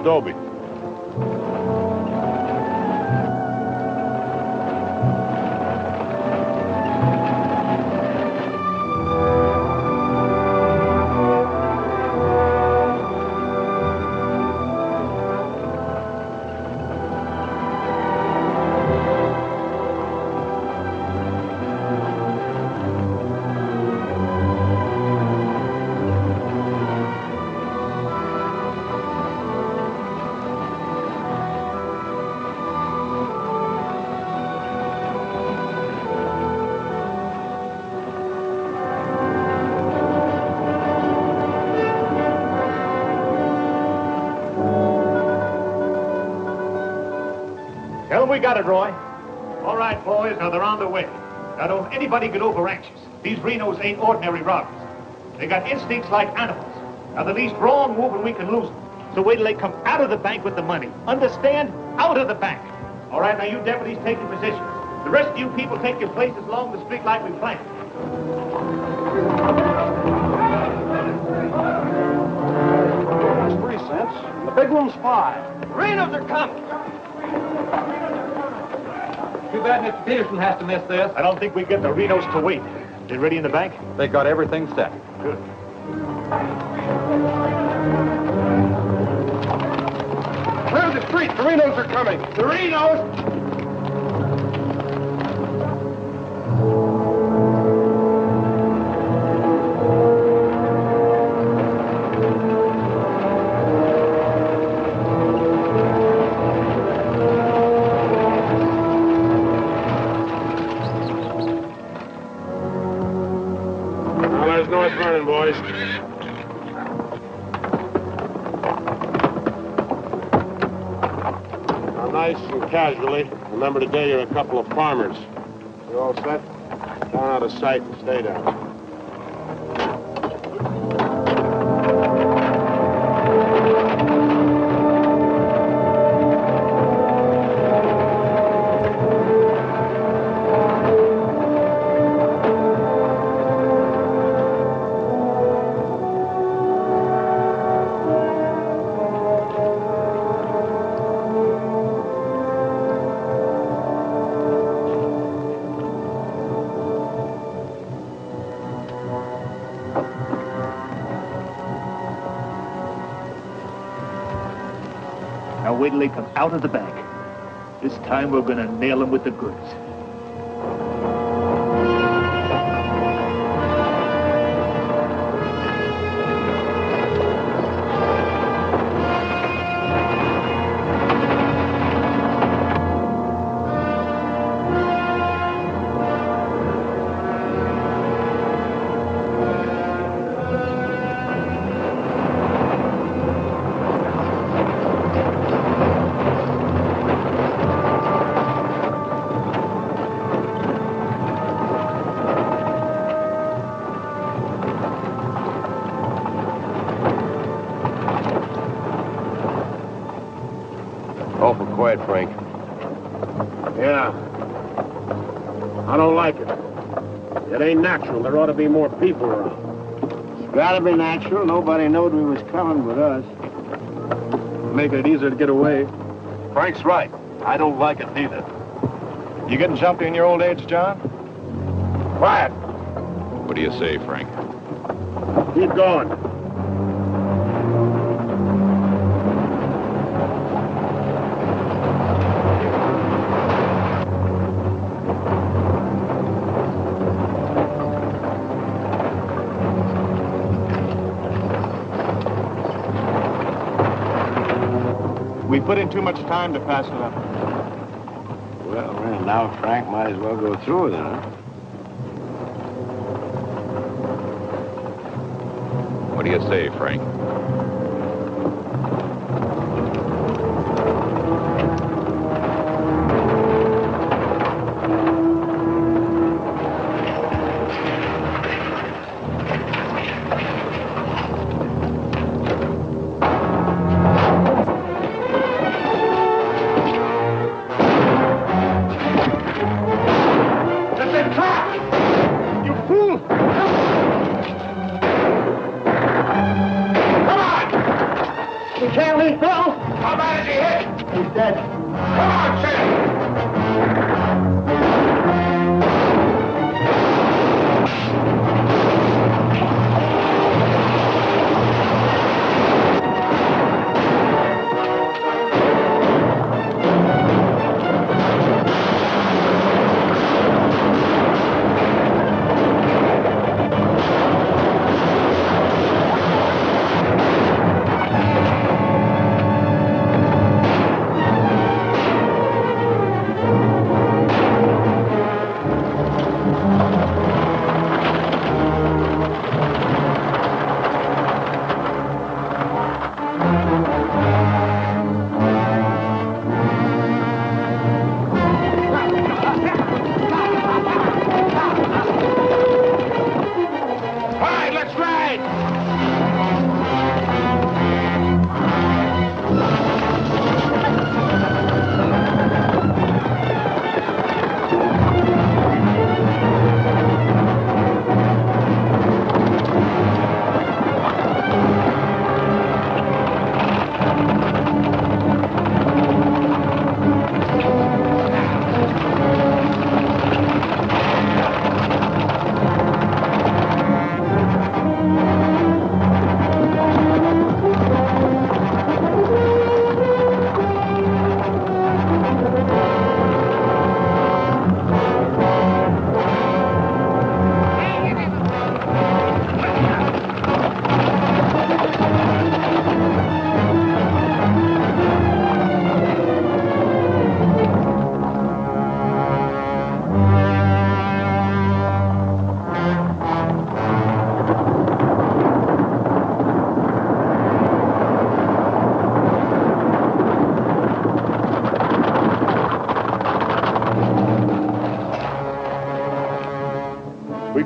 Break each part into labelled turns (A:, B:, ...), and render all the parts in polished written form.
A: Dobie.
B: We got it, Roy. All right, boys, now they're on their way. Now, don't anybody get over anxious. These Renos ain't ordinary robbers. They got instincts like animals. Now, the least wrong move and we can lose them. So wait till they come out of the bank with the money. Understand? Out of the bank. All right, now you deputies take your positions. The rest of you people take your places along the street like we planned.
C: That's 3 cents. The big one's 5.
B: Renos are coming.
D: Too bad Mr. Peterson has to miss this.
B: I don't think we get the Renos to wait. They ready in the bank?
D: They got everything set.
B: Good.
C: Clear the street. The Renos are coming.
B: The Renos!
A: Boys. Now, nice and casually, remember today you're a couple of farmers. You all set? Down out of sight and stay down.
B: Wait till they come out of the bank. This time we're gonna nail them with the goods.
A: Awful quiet, Frank. Yeah. I don't like it. It ain't natural. There ought to be more people around.
E: It's gotta be natural. Nobody knowed we was coming with us.
C: Making it easier to get away.
A: Frank's right. I don't like it neither. You getting jumpy in your old age, John? Quiet.
F: What do you say, Frank?
A: Keep going.
B: We put in too much time to pass it up.
E: Well, now Frank might as well go through with it, huh?
F: What do you say, Frank?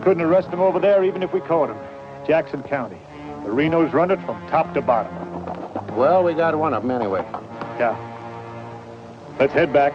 B: Couldn't arrest him over there even if we caught him. Jackson County. The Renos run it from top to bottom.
E: Well, we got one of them anyway.
B: Yeah. Let's head back.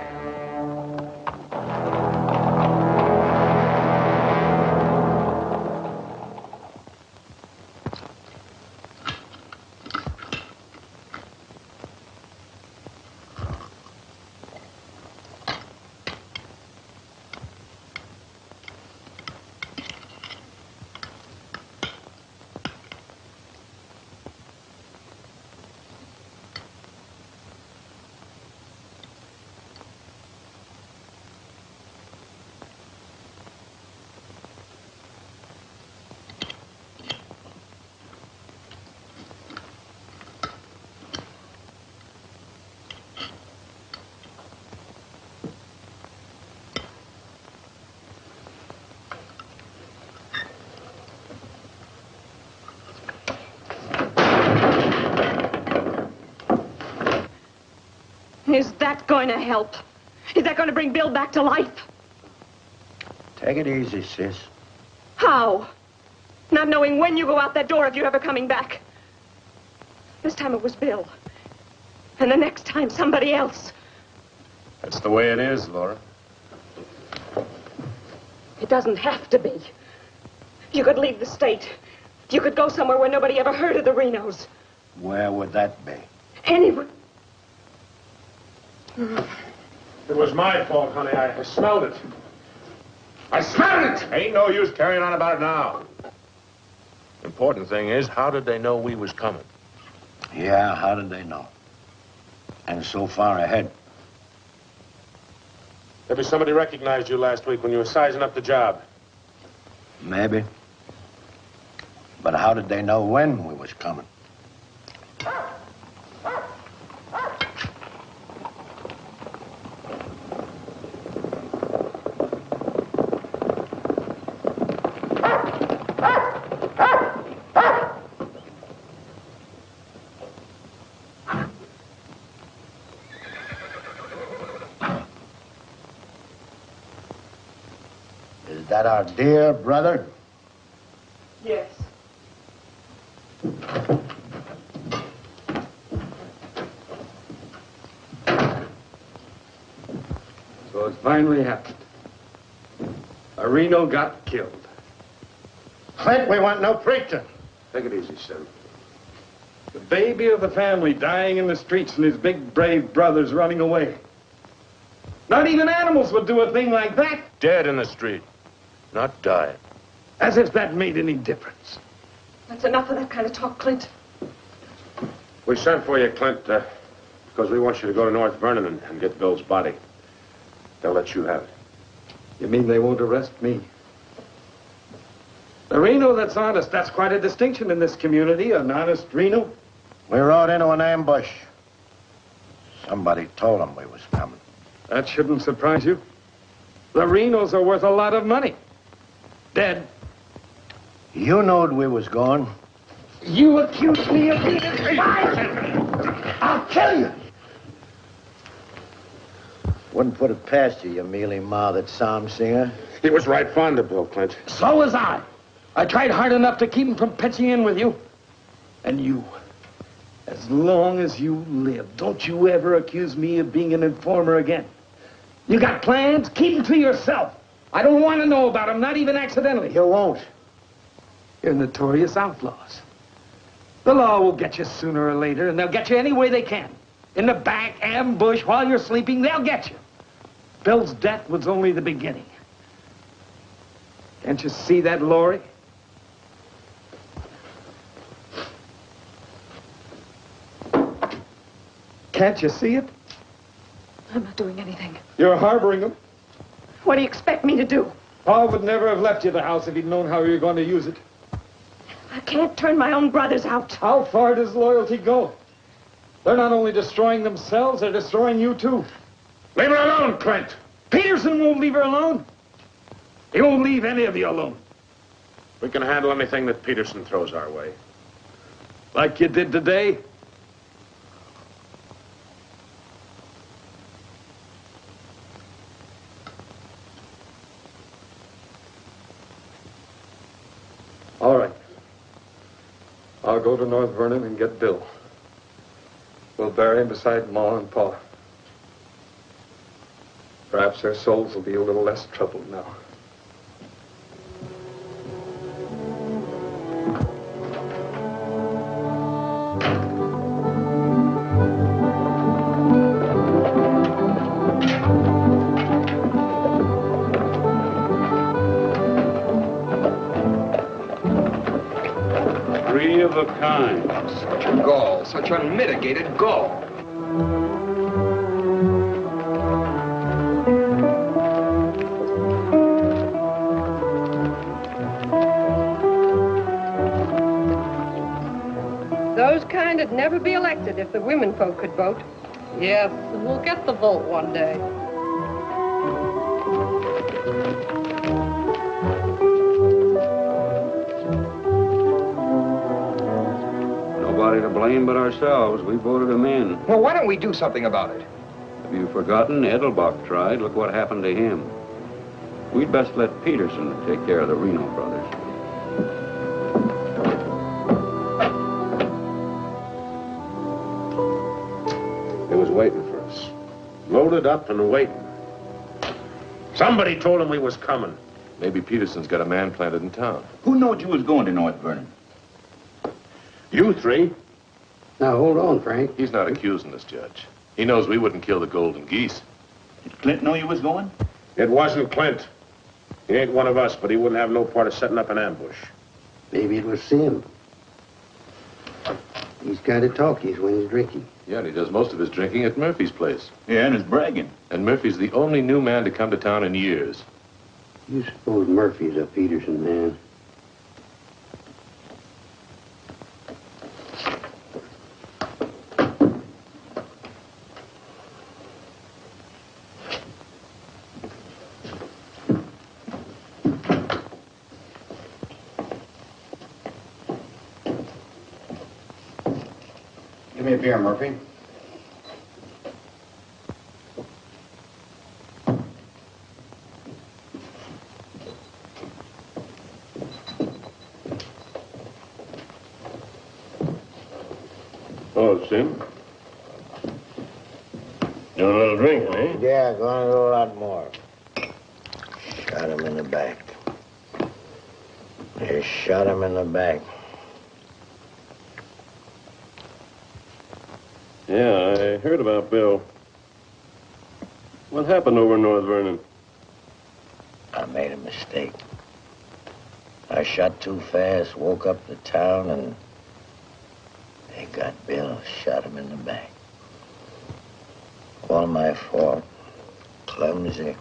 G: Is that going to help? Is that going to bring Bill back to life?
E: Take it easy, sis.
G: How? Not knowing when you go out that door if you're ever coming back. This time it was Bill. And the next time, somebody else.
A: That's the way it is, Laura.
G: It doesn't have to be. You could leave the state. You could go somewhere where nobody ever heard of the Renos.
E: Where would that be?
G: Anywhere.
A: It was my fault, honey. I smelled it. I smelled it! Ain't no use carrying on about it now. Important thing is, how did they know we was coming?
E: Yeah, how did they know? And so far ahead.
A: Maybe somebody recognized you last week when you were sizing up the job.
E: Maybe. But how did they know when we was coming? Is that our dear brother?
G: Yes.
C: So it finally happened. Reno got killed.
A: Clint, we want no preaching.
C: Take it easy, son. The baby of the family dying in the streets and his big, brave brothers running away. Not even animals would do a thing like that.
A: Dead in the street, not died.
C: As if that made any difference.
G: That's enough of that kind of talk, Clint.
A: We sent for you, Clint, because we want you to go to North Vernon and get Bill's body. They'll let you have it.
C: You mean they won't arrest me? The Reno that's honest, that's quite a distinction in this community, an honest Reno.
E: We rode into an ambush. Somebody told them we was coming.
C: That shouldn't surprise you. The Renos are worth a lot of money. Dead.
E: You knowed we was going.
C: You accused me of being a traitor.
E: I'll kill you. Wouldn't put it past you, you mealy-mouthed psalm singer.
A: He was right fond of Bill, Clint.
C: So was I. I tried hard enough to keep him from pitching in with you. And you, as long as you live, don't you ever accuse me of being an informer again. You got plans? Keep them to yourself. I don't want to know about them, not even accidentally.
E: You won't.
C: You're notorious outlaws. The law will get you sooner or later, and they'll get you any way they can. In the back, ambush, while you're sleeping, they'll get you. Bill's death was only the beginning. Can't you see that, Laurie? Can't you see it?
G: I'm not doing anything.
C: You're harboring them.
G: What do you expect me to do?
C: Paul would never have left you the house if he'd known how you were going to use it.
G: I can't turn my own brothers out.
C: How far does loyalty go? They're not only destroying themselves, they're destroying you, too.
A: Leave her alone, Clint.
C: Peterson won't leave her alone. He won't leave any of you alone.
A: We can handle anything that Peterson throws our way.
C: Like you did today. All right. I'll go to North Vernon and get Bill. We'll bury him beside Ma and Pa. Perhaps their souls will be a little less troubled now.
H: Three of a kind.
I: Such gall, such unmitigated gall.
J: Those kind would never be elected if the women folk could vote. Yes, and we'll get the vote one day.
H: Nobody to blame but ourselves. We voted him in.
I: Well, why don't we do something about it?
H: Have you forgotten? Edelbach tried. Look what happened to him. We'd best let Peterson take care of the Reno brothers.
A: He was waiting for us. Loaded up and waiting. Somebody told him we was coming.
F: Maybe Peterson's got a man planted in town.
K: Who knowed you was going to North Vernon?
A: You three.
K: Now, hold on, Frank.
F: He's not accusing us, Judge. He knows we wouldn't kill the golden geese.
K: Did Clint know you was going?
A: It wasn't Clint. He ain't one of us, but he wouldn't have no part of setting up an ambush.
K: Maybe it was Sim. He's kind of talkies when he's drinking.
F: Yeah, and he does most of his drinking at Murphy's place.
K: Yeah, and is bragging.
F: And Murphy's the only new man to come to town in years.
K: You suppose Murphy's a Peterson man? Give me a beer, Murphy.
F: Hello, Sim. Doing a little drinking, eh?
E: Yeah, going to do a lot more. Shot him in the back. They shot him in the back.
F: Yeah, I heard about Bill. What happened over in North Vernon?
E: I made a mistake. I shot too fast, woke up the town, and they got Bill, shot him in the back. All my fault. Clumsy.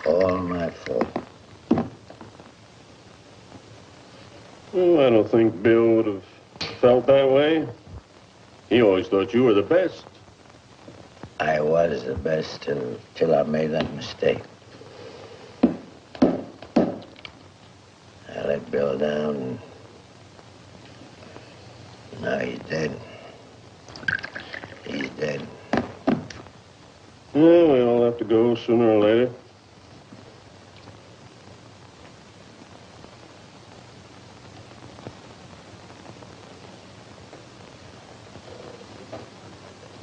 E: All my fault.
F: Well, I don't think Bill would have felt that way. He always thought you were the best.
E: I was the best till I made that mistake. I let Bill down, and now he's dead. He's dead.
F: Yeah, we all have to go sooner or later.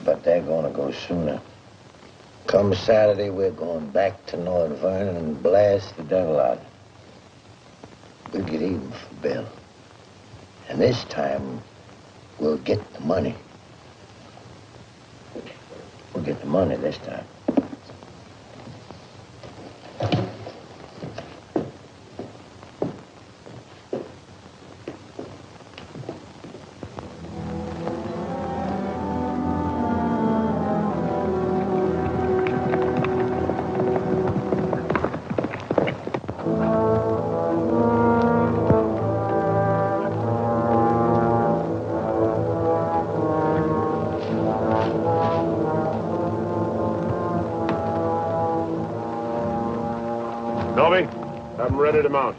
E: But they're gonna go sooner. Come Saturday, we're going back to North Vernon and blast the devil out. We'll get even for Bill. And this time, we'll get the money. We'll get the money this time.
A: Noe, have them ready to mount.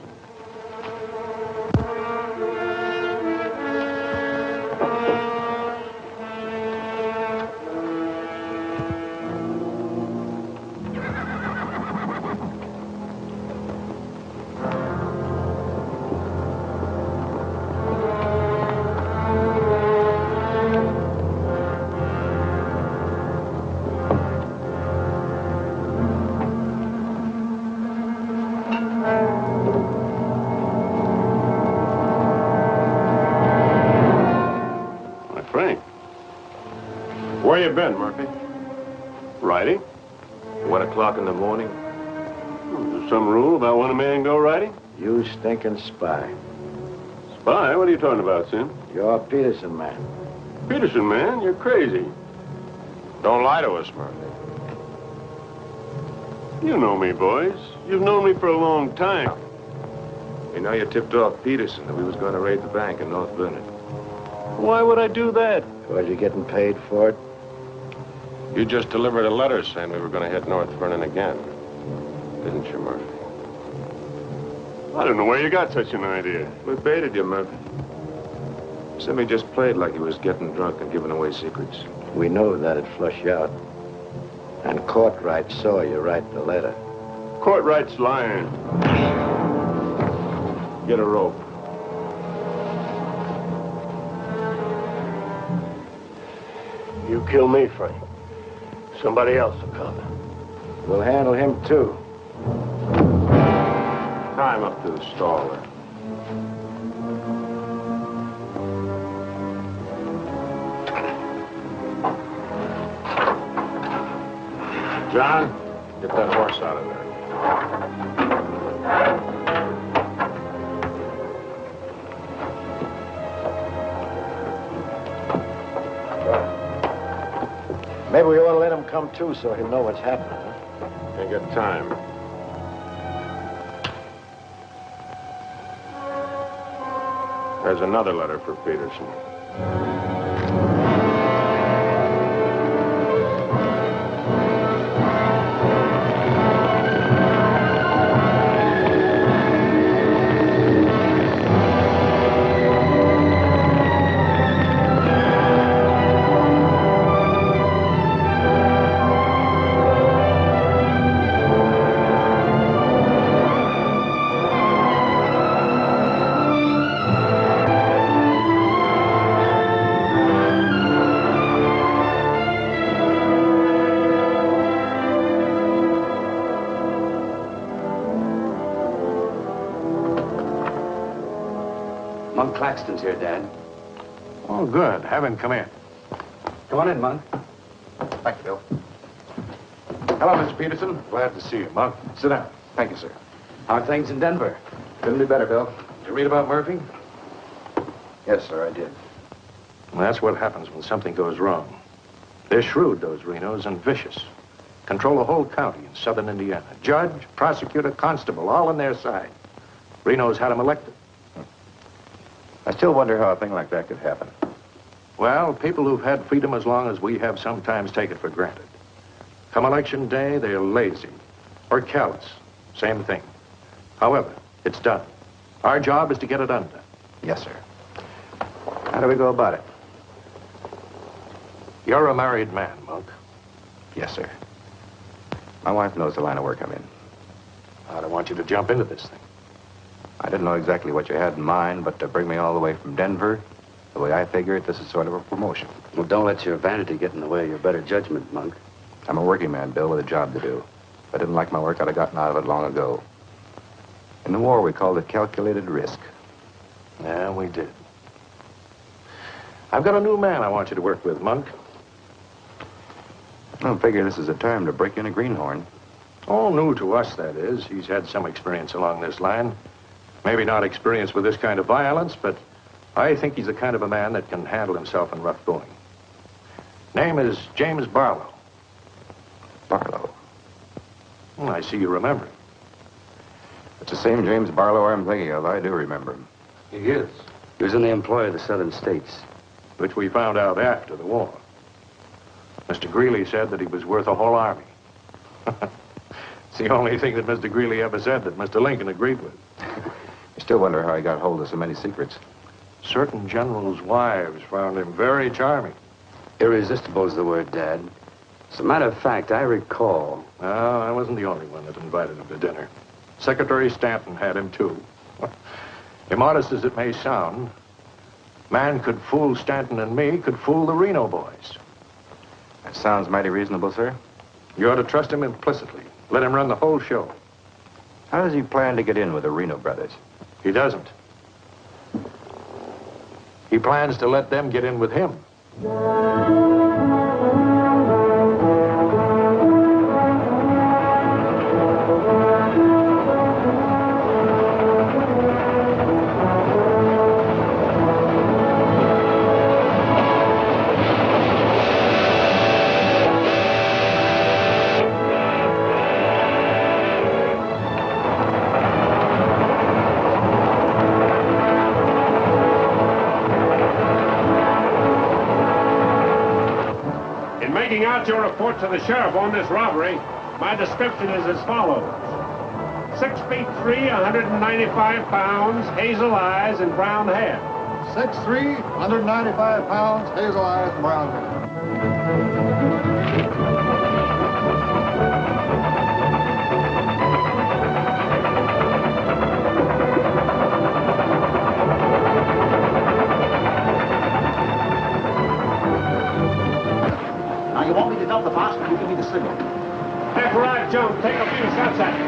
A: Where you been, Murphy?
F: Riding?
A: 1 o'clock in the morning?
F: Is there some rule about when a man go riding?
E: You stinking spy.
F: Spy? What are you talking about, Sim?
E: You're a Peterson man.
F: Peterson, man, you're crazy.
A: Don't lie to us, Murphy.
F: You know me, boys. You've known me for a long time.
A: You know you tipped off Peterson that we was going to raid the bank in North Vernon.
F: Why would I do that?
E: Was you getting paid for it?
A: You just delivered a letter saying we were going to hit North Vernon again. Didn't you, Murphy?
F: I don't know where you got such an idea.
A: We baited you, Murphy. Simmy just played like he was getting drunk and giving away secrets.
E: We know that'd flush you out. And Courtright saw you write the letter.
F: Courtright's lying.
A: Get a rope.
E: You kill me, Frank. Somebody else will come. We'll handle him, too.
A: Tie him up to the stall there. John, get that horse out of there.
E: Maybe we ought to let him come, too, so he'll know what's happening, huh?
A: Ain't got time. There's another letter for Peterson.
K: Monk Claxton's here, Dad.
B: Oh, good. Have him come in.
K: Come on in, Monk.
B: Thank you, Bill. Hello, Mr. Peterson. Glad to see you, Monk. Sit down. Thank you, sir.
K: How are things in Denver?
B: Couldn't be better, Bill. Did you read about Murphy?
K: Yes, sir, I did.
B: Well, that's what happens when something goes wrong. They're shrewd, those Renos, and vicious. Control a whole county in southern Indiana. Judge, prosecutor, constable, all on their side. Renos had him elected.
L: I still wonder how a thing like that could happen.
B: Well, people who've had freedom as long as we have sometimes take it for granted. Come election day, they're lazy or callous. Same thing. However, it's done. Our job is to get it undone.
L: Yes, sir. How do we go about it?
B: You're a married man, Monk.
L: Yes, sir. My wife knows the line of work I'm in.
B: I don't want you to jump into this thing.
L: I didn't know exactly what you had in mind, but to bring me all the way from Denver, the way I figure it, this is sort of a promotion.
K: Well, don't let your vanity get in the way of your better judgment, Monk.
L: I'm a working man, Bill, with a job to do. If I didn't like my work, I'd have gotten out of it long ago. In the war, we called it calculated risk.
B: Yeah, we did. I've got a new man I want you to work with, Monk.
L: I figure this is a time to break in a greenhorn.
B: All new to us, that is. He's had some experience along this line. Maybe not experience with this kind of violence, but I think he's the kind of a man that can handle himself in rough going. Name is James Barlow.
L: Barlow?
B: I see you remember him.
L: It's the same James Barlow I'm thinking of. I do remember him.
B: He is.
K: He was in the employ of the southern states.
B: Which we found out after the war. Mr. Greeley said that he was worth a whole army. It's the only thing that Mr. Greeley ever said that Mr. Lincoln agreed with.
L: You still wonder how he got hold of so many secrets.
B: Certain generals' wives found him very charming.
K: Irresistible is the word, Dad. As a matter of fact, I recall...
B: Oh, I wasn't the only one that invited him to dinner. Secretary Stanton had him, too. Immodest as it may sound, man could fool Stanton and me, could fool the Reno boys.
L: That sounds mighty reasonable, sir.
B: You ought to trust him implicitly. Let him run the whole show.
L: How does he plan to get in with the Reno brothers?
B: He doesn't. He plans to let them get in with him. Your report to the sheriff on this robbery, my description is as follows. 6'3", 195 pounds, hazel eyes, and brown hair.
M: 6'3", 195 pounds, hazel eyes, and brown hair.
N: You want me to dump the box? You give me the signal.
B: After I jump, take a few shots at me.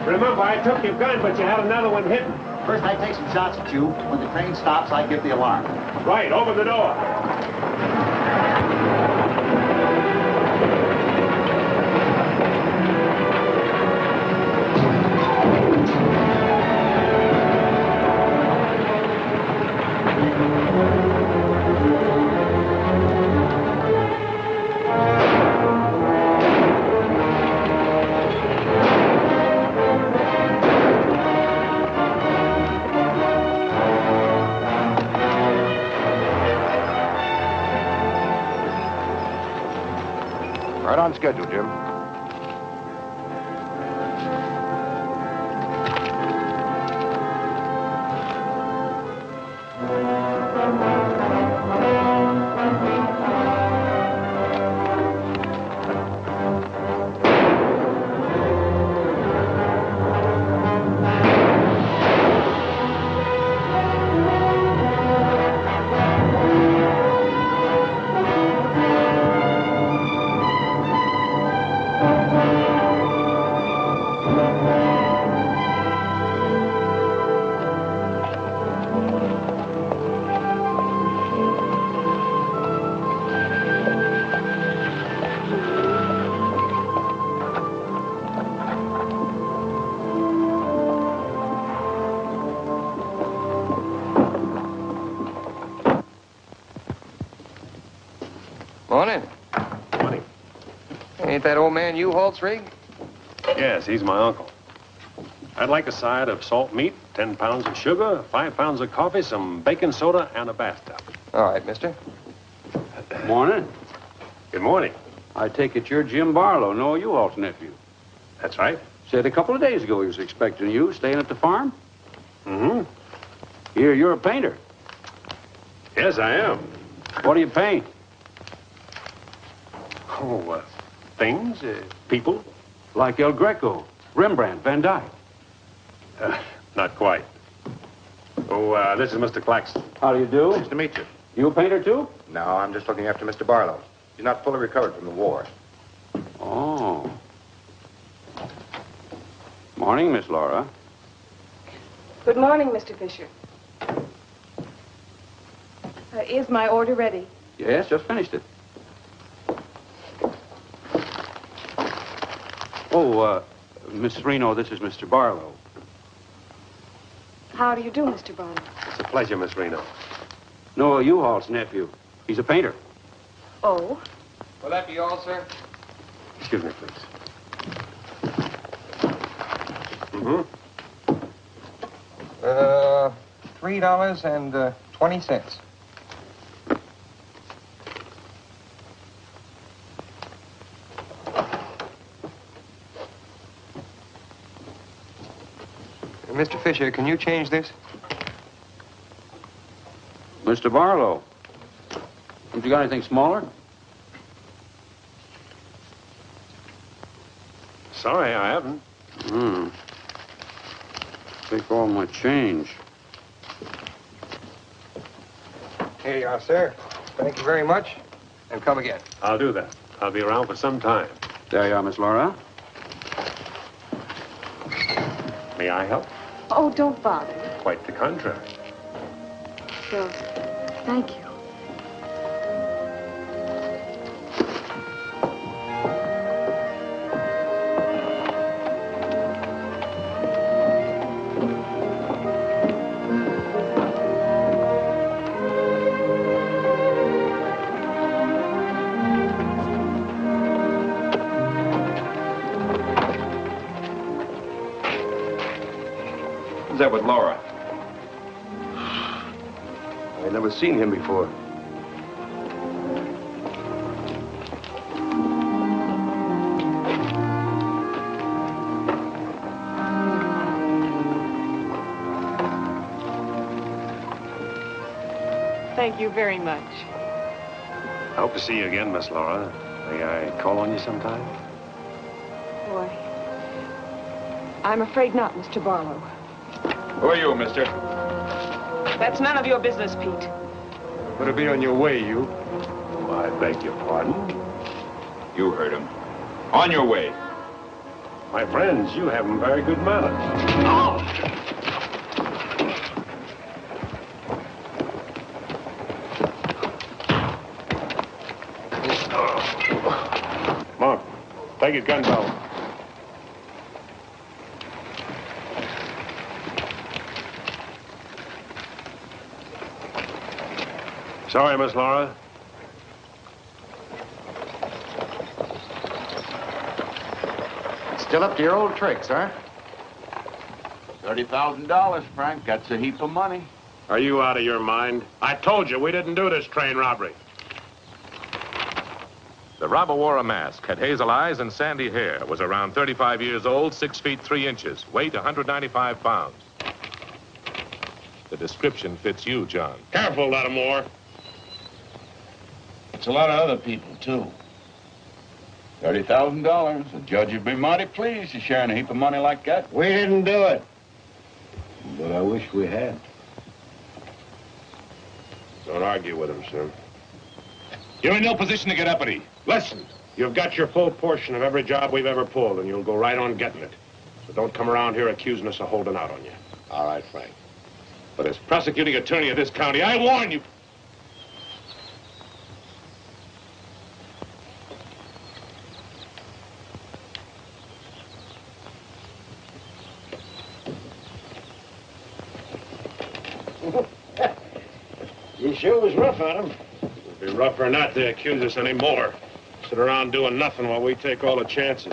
B: Remember, I took your gun, but you had another one hidden.
N: First, I take some shots at you. When the train stops, I give the alarm.
B: Right, open the door.
L: Right on schedule, Jim.
I: Morning.
A: Morning.
I: Ain't that old man U-Haul's rig?
F: Yes, he's my uncle. I'd like a side of salt meat, 10 pounds of sugar, 5 pounds of coffee, some baking soda, and a bathtub.
I: All right, mister.
H: Morning.
F: Good morning.
H: I take it you're Jim Barlow, Noe U-Haul's nephew.
F: That's right.
H: Said a couple of days ago he was expecting you, staying at the farm.
F: Mm-hmm.
H: Here, you're a painter.
F: Yes, I am.
H: What do you paint?
F: Oh, things, people.
H: Like El Greco, Rembrandt, Van Dyke.
F: Not quite. Oh, this is Mr. Claxton.
H: How do you do?
L: Nice to meet you.
H: You a painter, too?
L: No, I'm just looking after Mr. Barlow. He's not fully recovered from the war.
H: Oh. Morning, Miss Laura.
G: Good morning, Mr. Fisher. Is my order ready?
H: Yes, just finished it. Oh, Miss Reno, this is Mr. Barlow.
G: How do you do, Mr. Barlow?
F: It's a pleasure, Miss Reno.
H: Noe U-Haul's nephew. He's a painter.
G: Oh?
I: Will that be all, sir?
F: Excuse me, please. Mm-hmm.
I: $3.20. Mr. Fisher, can you change this?
H: Mr. Barlow. Haven't you got anything smaller?
F: Sorry, I haven't.
H: Take all my change.
I: Here you are, sir. Thank you very much. And come again.
F: I'll do that. I'll be around for some time.
H: There you are, Miss Laura.
F: May I help?
G: Oh, don't bother.
F: Quite the contrary.
G: Well, thank you.
K: Who's that with Laura? I've never seen him before.
G: Thank you very much.
F: I hope to see you again, Miss Laura. May I call on you sometime?
G: Boy, I'm afraid not, Mr. Barlow.
K: Who are you, mister?
G: That's none of your business, Pete.
K: Better be on your way, you.
F: I beg your pardon.
K: You heard him. On your way.
F: My friends, you have very good manners. Oh! Mark, take his gun belt. Sorry, Miss Laura.
N: Still up to your old tricks, huh? $30,000, Frank. That's a heap of money.
A: Are you out of your mind? I told you we didn't do this train robbery.
O: The robber wore a mask, had hazel eyes and sandy hair, was around 35 years old, 6 feet 3 inches, weight 195 pounds. The description fits you, John.
A: Careful, Lattimore.
P: It's a lot of other people, too. $30,000. The judge would be mighty pleased to sharing a heap of money like that.
E: We didn't do it. But I wish we had.
A: Don't argue with him, sir. You're in no position to get uppity. Listen, you've got your full portion of every job we've ever pulled, and you'll go right on getting it. So don't come around here accusing us of holding out on you. All right, Frank. But as prosecuting attorney of this county, I warn you.
E: You sure was rough on him.
A: It'd be rougher not to accuse us anymore. Sit around doing nothing while we take all the chances.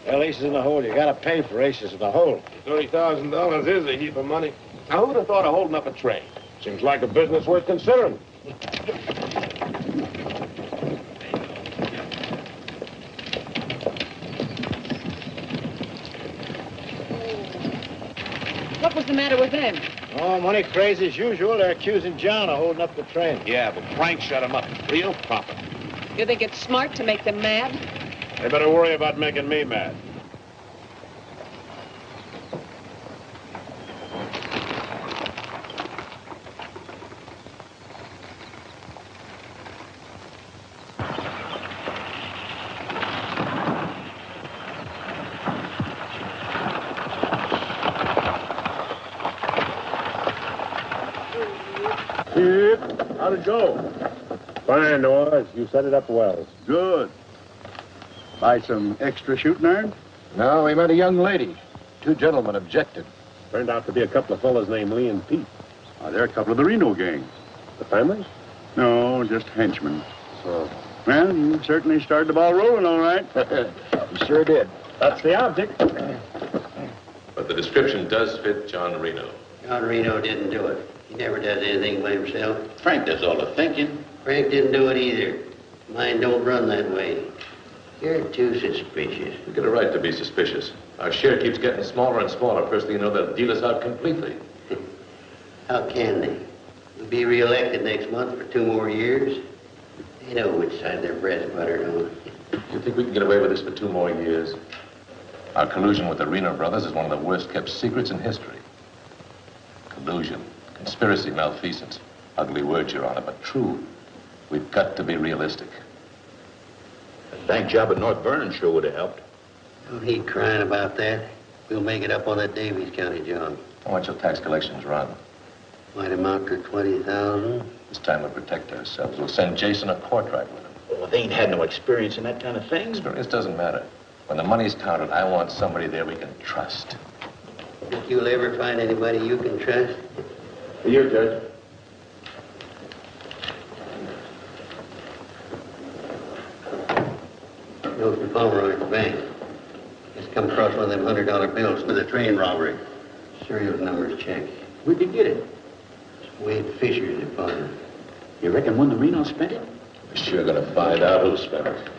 E: Well, aces in the hole. You gotta pay for aces in the hole.
A: $30,000 is a heap of money. Now, who'd have thought of holding up a train? Seems like a business worth considering.
J: What was the matter with them?
E: Oh, money crazy as usual. They're accusing John of holding up the train.
A: Yeah, but Frank shut him up. Real profit.
J: You think it's smart to make them mad?
A: They better worry about making me mad.
Q: How'd it go?
A: Fine, Noah. You set it up well.
Q: Good. Buy some extra shooting iron?
F: No, we met a young lady. Two gentlemen objected.
A: Turned out to be a couple of fellas named Lee and Pete.
Q: They're a couple of the Reno gang.
A: The family?
Q: No, just henchmen.
A: So?
Q: Well, you certainly started the ball rolling, all right.
F: You sure did.
A: That's the object.
O: But the description does fit John Reno.
E: John Reno didn't do it. He never does anything by himself.
N: Frank does all the thinking.
E: Frank didn't do it either. Mine don't run that way. You're too suspicious.
O: We get a right to be suspicious. Our share keeps getting smaller and smaller. First thing you know, they'll deal us out completely.
E: How can they? We'll be reelected next month for 2 more years. They know which side their bread's buttered on.
O: You think we can get away with this for 2 more years? Our collusion with the Reno brothers is one of the worst kept secrets in history. Collusion, conspiracy, malfeasance. Ugly words, Your Honor, but true. We've got to be realistic.
N: The bank job at North Vernon sure would have helped.
E: Don't need crying about that. We'll make it up on that Davies County job.
O: How much your tax collections run?
E: Might amount to 20,000.
O: This time we'll protect ourselves. We'll send Jason a portrait with him.
N: Well, they ain't had no experience in that kind of thing.
O: Experience doesn't matter. When the money's counted, I want somebody there we can trust.
E: Think you'll ever find anybody you can trust?
A: Here, Judge.
E: Note from Pomeroy at the bank. Just come across one of them $100 bills for the train robbery. Serial numbers checked.
N: Where'd you get it?
E: Wade Fisher's deposit.
N: You reckon one of the Reno spent it?
O: We're sure gonna find out who spent it.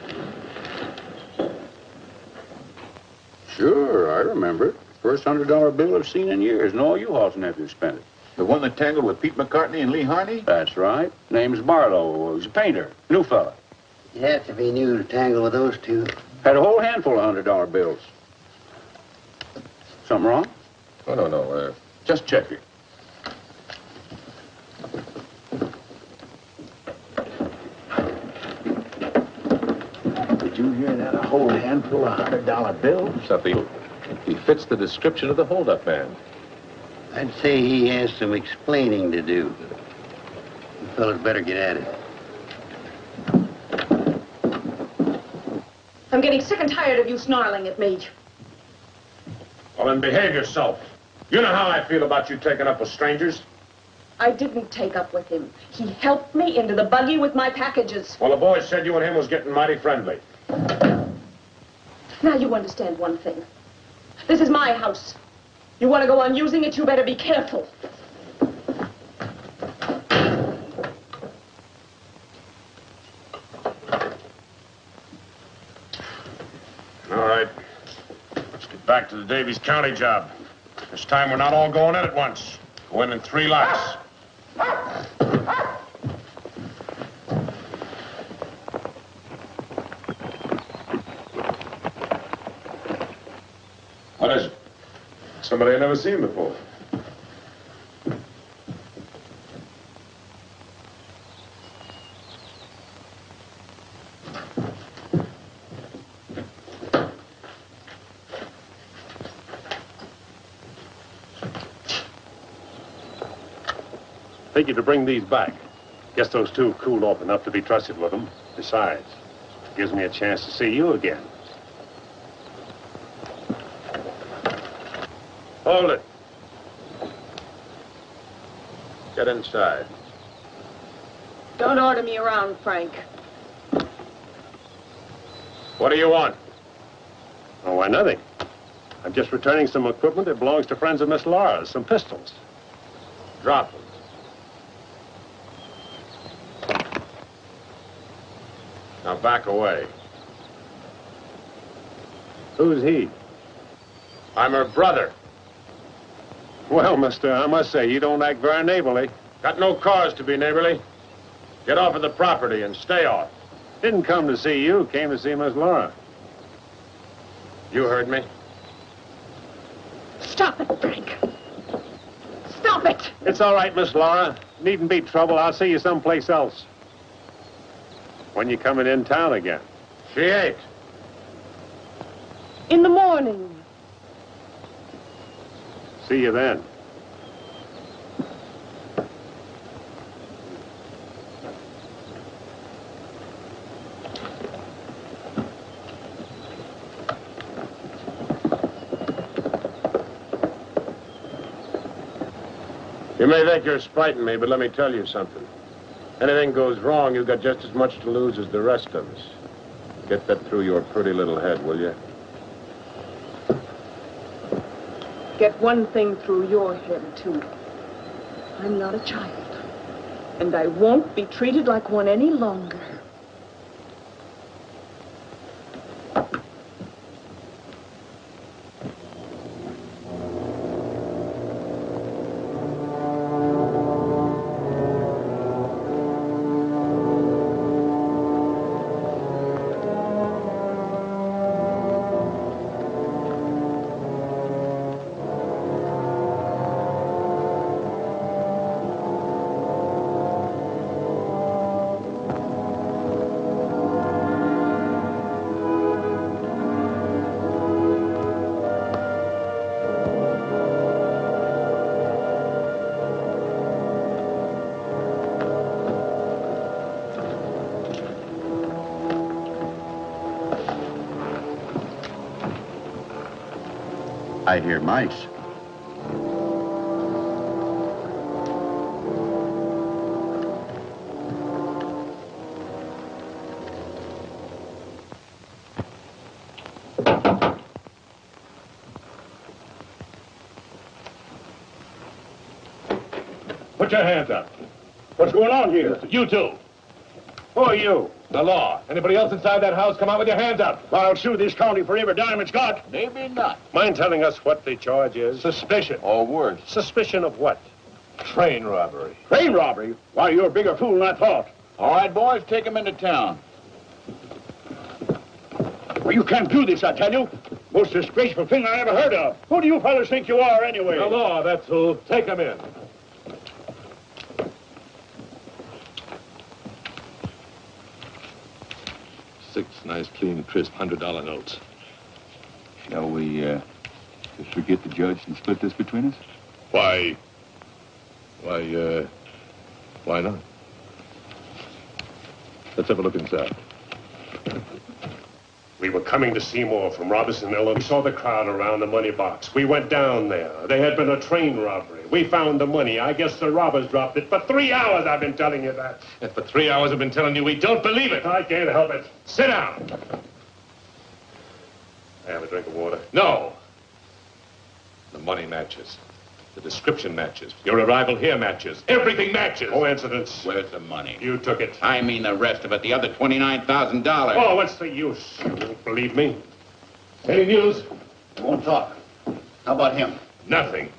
Q: Sure, I remember it. First $100 bill I've seen in years, and all you Hall's nephews spent it.
N: The one that tangled with Pete McCartney and Lee Harney?
Q: That's right. Name's Barlow. He's a painter. New fella.
E: You have to be new to tangle with those two.
Q: Had a whole handful of $100 bills. Something wrong?
O: Oh, no.
Q: Just checking.
N: Did you hear that? A whole handful of $100 bills?
O: Something. He fits the description of the holdup man.
E: I'd say he has some explaining to do. You fellas better get at it.
G: I'm getting sick and tired of you snarling at me.
A: Well, then behave yourself. You know how I feel about you taking up with strangers.
G: I didn't take up with him. He helped me into the buggy with my packages.
A: Well, the boys said you and him was getting mighty friendly.
G: Now you understand one thing. This is my house. You want to go on using it, you better be careful.
A: All right. Let's get back to the Davies County job. This time we're not all going in at once. Go in 3 lots. What is it? Somebody I've never seen before. Take you to bring these back. Guess those two cooled off enough to be trusted with them. Besides, it gives me a chance to see you again. Hold it. Get inside.
G: Don't order me around, Frank.
A: What do you want?
F: Oh, why, nothing. I'm just returning some equipment that belongs to friends of Miss Laura's, some pistols.
A: Drop them. Now back away.
F: Who's he?
A: I'm her brother.
F: Well, mister, I must say, you don't act very neighborly.
A: Got no cause to be neighborly. Get off of the property and stay off.
F: Didn't come to see you, came to see Miss Laura.
A: You heard me.
G: Stop it, Frank. Stop it!
F: It's all right, Miss Laura. Needn't be trouble. I'll see you someplace else. When you coming in town again?
A: She ain't.
G: In the morning.
F: See you then.
A: You may think you're spiting me, but let me tell you something. Anything goes wrong, you've got just as much to lose as the rest of us. Get that through your pretty little head, will you?
G: Get one thing through your head, too. I'm not a child. And I won't be treated like one any longer.
Q: I hear mice.
A: Put your hands up. What's going on here? You two. Who are you? The law. Anybody else inside that house, come out with your hands up.
N: I'll sue this county for every dime it's got.
Q: Maybe not.
F: Mind telling us what the charge is?
A: Suspicion.
Q: Or worse.
F: Suspicion of what?
A: Train robbery.
N: Train robbery? Why, you're a bigger fool than I thought.
Q: All right, boys, take him into town.
N: Well, you can't do this, I tell you. Most disgraceful thing I ever heard of. Who do you fellas think you are, anyway?
A: The law, that's who. Take him in.
R: Six nice, clean, crisp $100 notes.
Q: Shall we, just forget the judge and split this between us?
R: Why not? Let's have a look inside.
F: We were coming to Seymour from Robinsonville and we saw the crowd around the money box. We went down there. There had been a train robbery. We found the money. I guess the robbers dropped it. For 3 hours I've been telling you that.
A: And for 3 hours I've been telling you we don't believe it.
F: I can't help it. Sit down. Have a drink of water.
A: No. The money matches. The description matches. Your arrival here matches. Everything matches.
F: Coincidence.
Q: Where's the money?
F: You took it.
Q: I mean the rest of it, the other $29,000.
F: Oh, what's the use? You won't believe me.
N: Any news? I won't talk. How about him?
A: Nothing.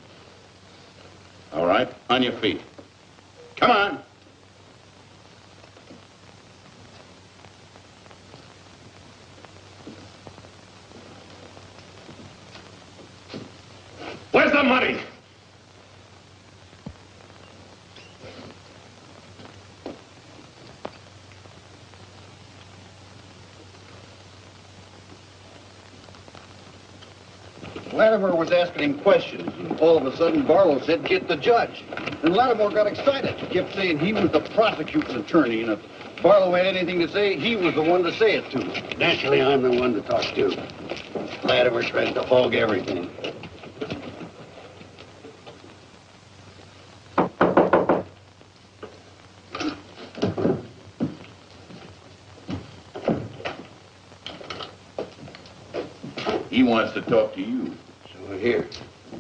Q: All right, on your feet. Come on.
A: Where's the money?
M: Latimer was asking him questions, and all of a sudden Barlow said, "Get the judge." And Latimer got excited. He kept saying he was the prosecuting attorney, and if Barlow had anything to say, he was the one to say it to. Naturally, I'm the one to talk to. Latimer tries to hog everything.
P: He wants to talk to you.
E: So here.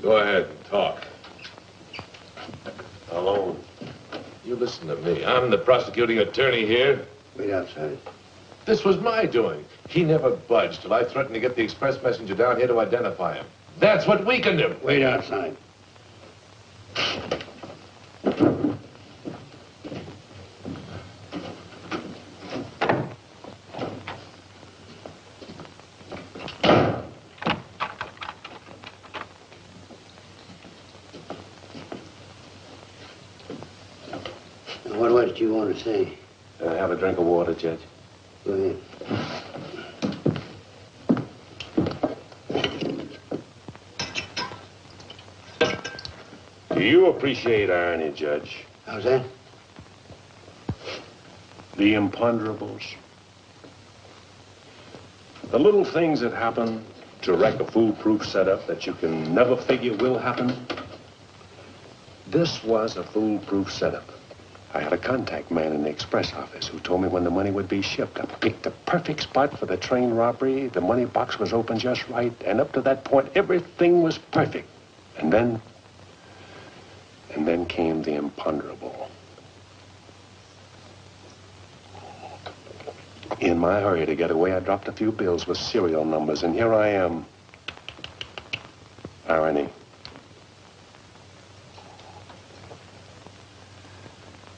R: Go ahead and talk.
F: Alone.
R: You listen to me. I'm the prosecuting attorney here.
E: Wait outside.
R: This was my doing. He never budged till I threatened to get the express messenger down here to identify him. That's what weakened him.
E: Wait outside. What was it you want to say?
F: Have a drink of water, Judge.
E: Go ahead.
F: Do you appreciate irony, Judge?
E: How's that?
F: The imponderables. The little things that happen to wreck a foolproof setup that you can never figure will happen. This was a foolproof setup. I had a contact man in the express office who told me when the money would be shipped. I picked the perfect spot for the train robbery. The money box was open just right. And up to that point, everything was perfect. And then came the imponderable. In my hurry to get away, I dropped a few bills with serial numbers, and here I am. Irony.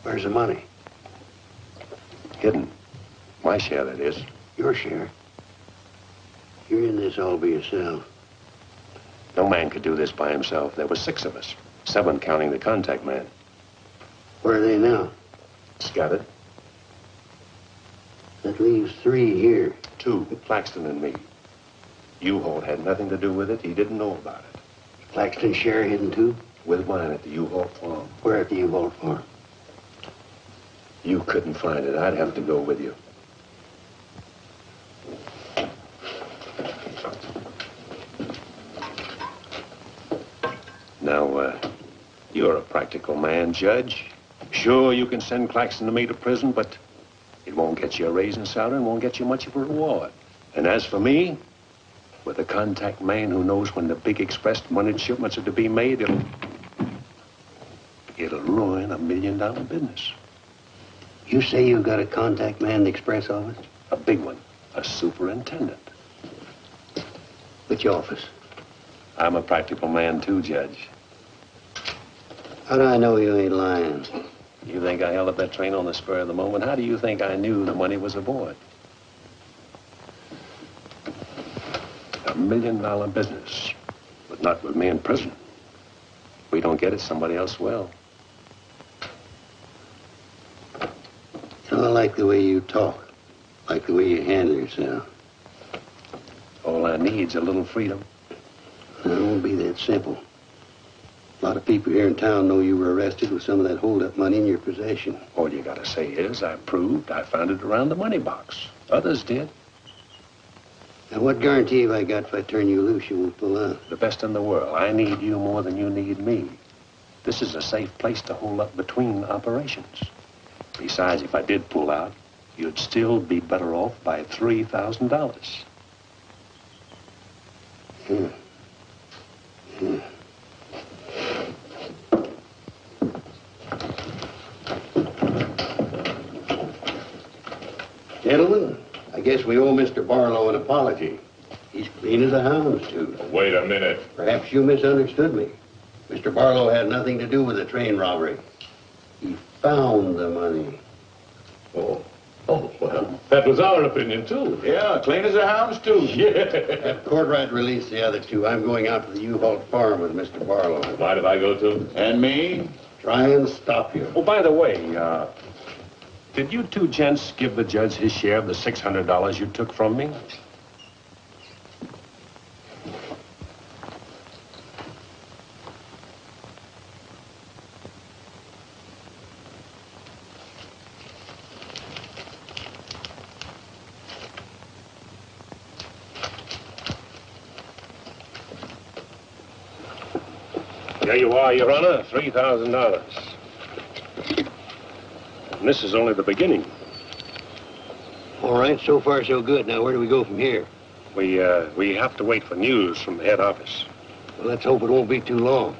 E: Where's the money?
F: Hidden. My share, that is.
E: Your share? You're in this all by yourself.
F: No man could do this by himself. There were 6 of us. 7 counting the contact man.
E: Where are they now?
F: Scattered.
E: That leaves 3 here.
F: 2, Claxton and me. U-Haul had nothing to do with it. He didn't know about it.
E: Claxton's share hidden too?
F: With mine at the U-Haul farm.
E: Where at the U-Haul farm?
F: You couldn't find it. I'd have to go with you. Now, you're a practical man, Judge. Sure, you can send Claxton and me to prison, but it won't get you a raise in salary and won't get you much of a reward. And as for me, with a contact man who knows when the big express money shipments are to be made, it'll ruin $1 million business.
E: You say you got a contact man in the express office?
F: A big one. A superintendent.
E: Which office?
F: I'm a practical man too, Judge.
E: How do I know you ain't lying?
F: You think I held up that train on the spur of the moment? How do you think I knew the money was aboard? $1 million business, but not with me in prison. If we don't get it, somebody else will.
E: I like the way you talk, like the way you handle yourself.
F: All I need's a little freedom.
E: It won't be that simple. A lot of people here in town know you were arrested with some of that hold-up money in your possession.
F: All you gotta say is, I proved I found it around the money box. Others did.
E: Now, what guarantee have I got if I turn you loose you won't pull out?
F: The best in the world. I need you more than you need me. This is a safe place to hold up between operations. Besides, if I did pull out, you'd still be better off by $3,000.
E: Gentlemen, I guess we owe Mr. Barlow an apology. He's clean as a hound's tooth.
R: Wait a minute.
E: Perhaps you misunderstood me. Mr. Barlow had nothing to do with the train robbery. He found the money.
R: Oh, well, that was our opinion, too.
P: Yeah, clean as a hound's tooth.
R: Yeah.
E: Have Courtright release the other 2. I'm going out to the U-Haul farm with Mr. Barlow.
R: Why did I go to?
P: And me?
E: Try and stop you.
F: Oh, by the way, did you 2 gents give the judge his share of the $600 you took from me? There you are, Your Honor, $3,000. And this is only the beginning.
E: All right, so far so good. Now, where do we go from here?
A: We have to wait for news from the head office.
N: Well, let's hope it won't be too long.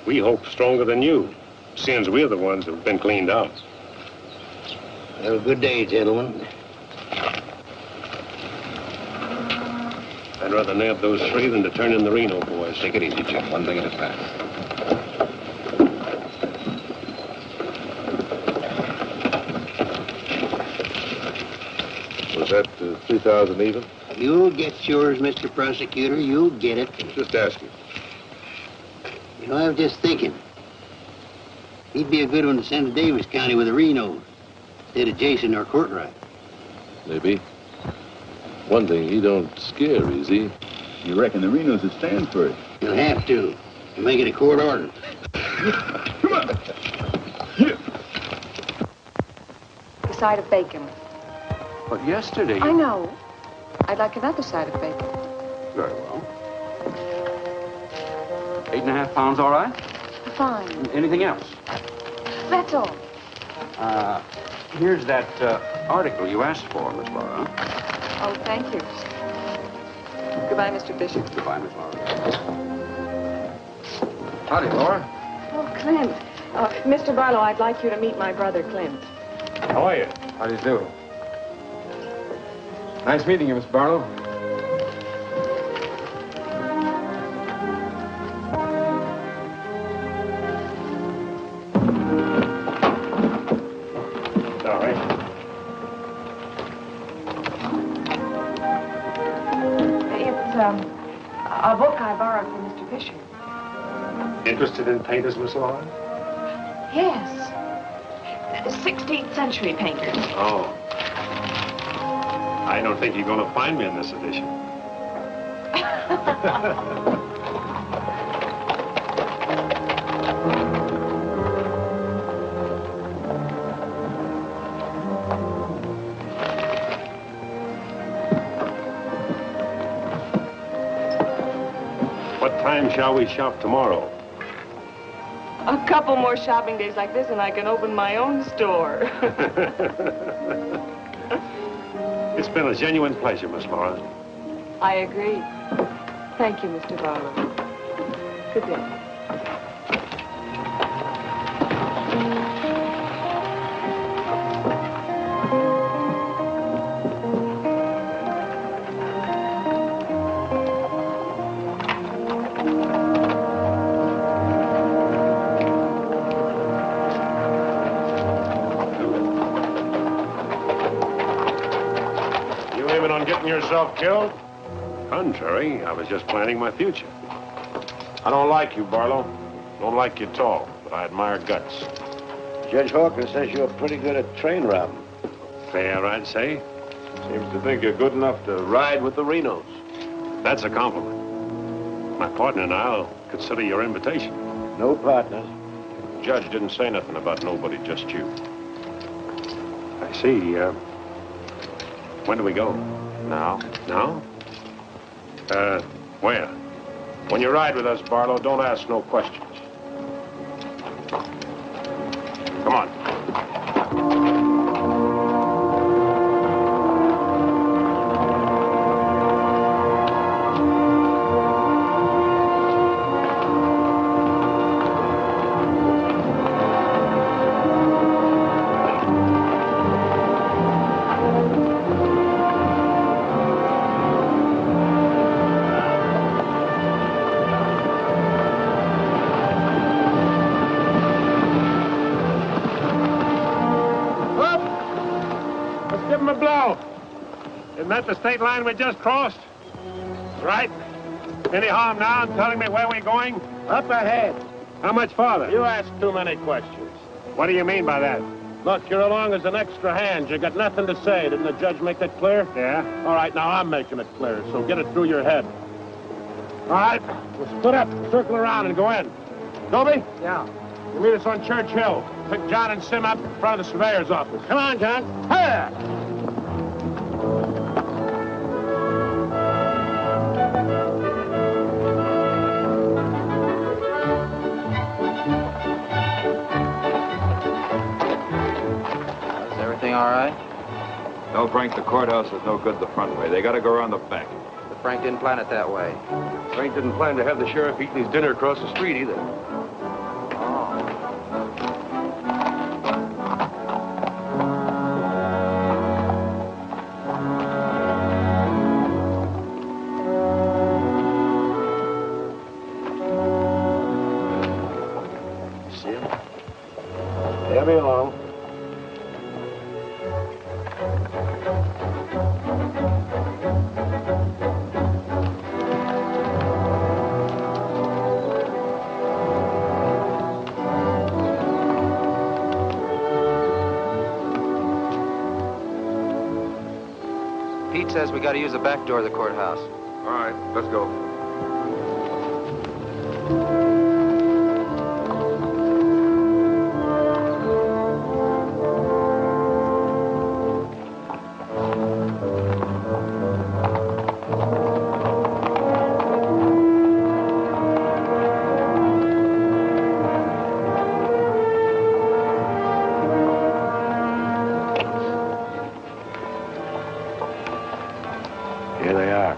A: We hope stronger than you, since we're the ones who've been cleaned out.
N: Have a good day, gentlemen.
A: I'd rather nab those three than to turn in the Reno boys.
O: Take it easy, Jim. One thing at a time.
R: Was that 3,000 even?
N: You'll get yours, Mr. Prosecutor. You'll get it.
R: Just asking.
N: You know, I was just thinking. He'd be a good one to send to Davis County with the Renos instead of Jason or Courtright.
R: Maybe. One thing, he don't scare, is he?
Q: You reckon the Renos would stand for it?
N: You'll have to make it a court order.
Q: Come on.
S: A side of bacon.
H: But yesterday...
S: I know. I'd like another side of bacon.
H: Very well. 8.5 pounds, all right?
S: Fine.
H: Anything else?
S: That's all.
H: Here's that article you asked for, Miss Laura.
S: Oh, thank you. Goodbye, Mr. Bishop.
H: Goodbye, Miss Laura.
C: Howdy, Laura.
G: Oh, Clint. Mr. Barlow, I'd like you to meet my brother, Clint.
A: How are you?
C: How do you do? Nice meeting you, Miss Barlow.
A: All right.
G: It's a book I borrowed from Mr. Fisher.
A: Interested in painters, Miss Laura?
G: Yes. 16th century painters.
A: Oh. I don't think you're going to find me in this edition. What time shall we shop tomorrow?
G: A couple more shopping days like this and I can open my own store.
A: It's been a genuine pleasure, Miss Laura.
G: I agree. Thank you, Mr. Barlow. Good day.
A: Yourself killed? Contrary, I was just planning my future. I don't like you, Barlow. Don't like you at all, but I admire guts.
E: Judge Hawkins says you're pretty good at train robbing.
A: Fair, I'd say.
R: Seems to think you're good enough to ride with the Renos.
A: That's a compliment. My partner and I'll consider your invitation.
E: No partners.
A: The judge didn't say nothing about nobody, just you. I see. When do we go? Now? Now? Where? When you ride with us, Barlow, don't ask no questions. Come on. Isn't that the state line we just crossed? Right. Any harm now in telling me where we're going?
N: Up ahead.
A: How much farther?
N: You ask too many questions.
A: What do you mean by that?
N: Look, you're along as an extra hand. You got nothing to say. Didn't the judge make that clear?
A: Yeah.
N: All right, now I'm making it clear, so get it through your head. All right, we'll split up, circle around, and go in. Toby?
C: Yeah.
N: You meet us on Church Hill. Pick John and Sim up in front of the surveyor's office. Come on, John. Here!
D: All right?
H: Tell Frank the courthouse is no good the front way. They got to go around the back.
D: The
K: Frank didn't plan it that way.
F: Frank didn't plan to have the sheriff eating his dinner across the street either.
R: See him? Hear me along.
K: Pete says we got to use the back door of the courthouse.
F: All right, let's go. Here they are.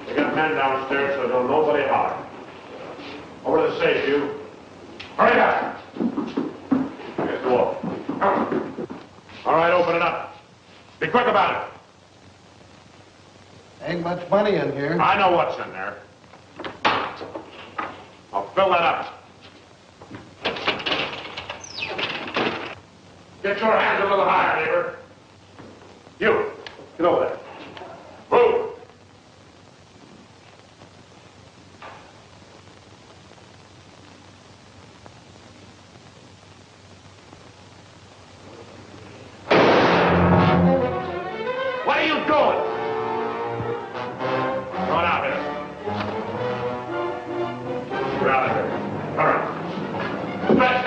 A: We got men downstairs, so don't nobody holler. Over to the safe, you. Hurry up! Here's the wall. Come. All right, open it up. Be quick about it.
I: Ain't much money in here.
A: I know what's in there. I'll fill that up. Get your hands a little higher, neighbor. You, get over there. Move. What are you doing? Come on out here. Get out of here. Hurry. Stretch.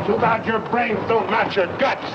A: Too bad your brains don't match your guts.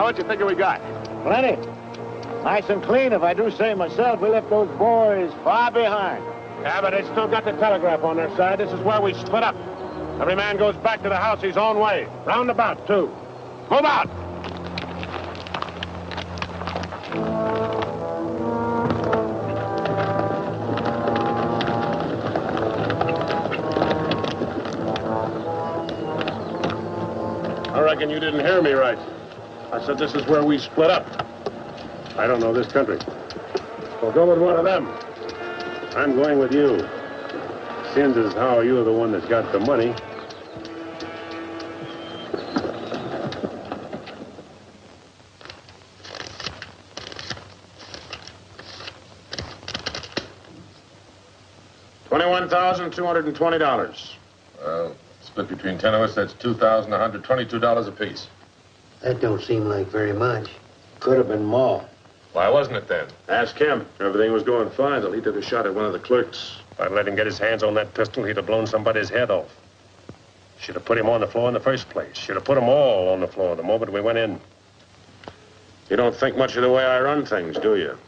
A: what you figure we got?
E: Plenty. Nice and clean, if I do say myself. We left those boys far behind.
A: Yeah, but they still got the telegraph on their side. This is where we split up. Every man goes back to the house his own way. Roundabout, too. Move out! I reckon you didn't hear me right. I said this is where we split up. I don't know this country. Well, go with one of them. I'm going with you. Seeing as how you're the one that's got the money. $21,220.
O: Well, split between 10 of us, that's $2,122 apiece.
N: That don't seem like very much. Could have been more.
O: Why wasn't it then?
A: Ask him. Everything was going fine till he took a shot at one of the clerks. If I'd let him get his hands on that pistol, he'd have blown somebody's head off. Should have put him on the floor in the first place. Should have put them all on the floor the moment we went in. You don't think much of the way I run things, do you?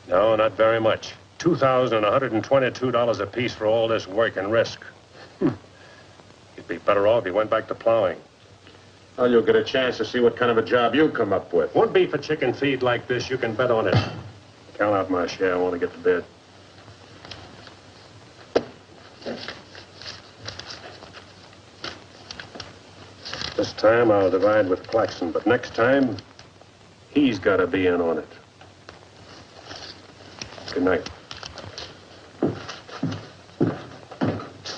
A: No, not very much. $2,122 apiece for all this work and risk. You'd be better off if you went back to plowing. Well, you'll get a chance to see what kind of a job you come up with. One beef a chicken feed like this, you can bet on it. Count out my share. I want to get to bed. This time I'll divide with Claxon, but next time, he's got to be in on it. Good night.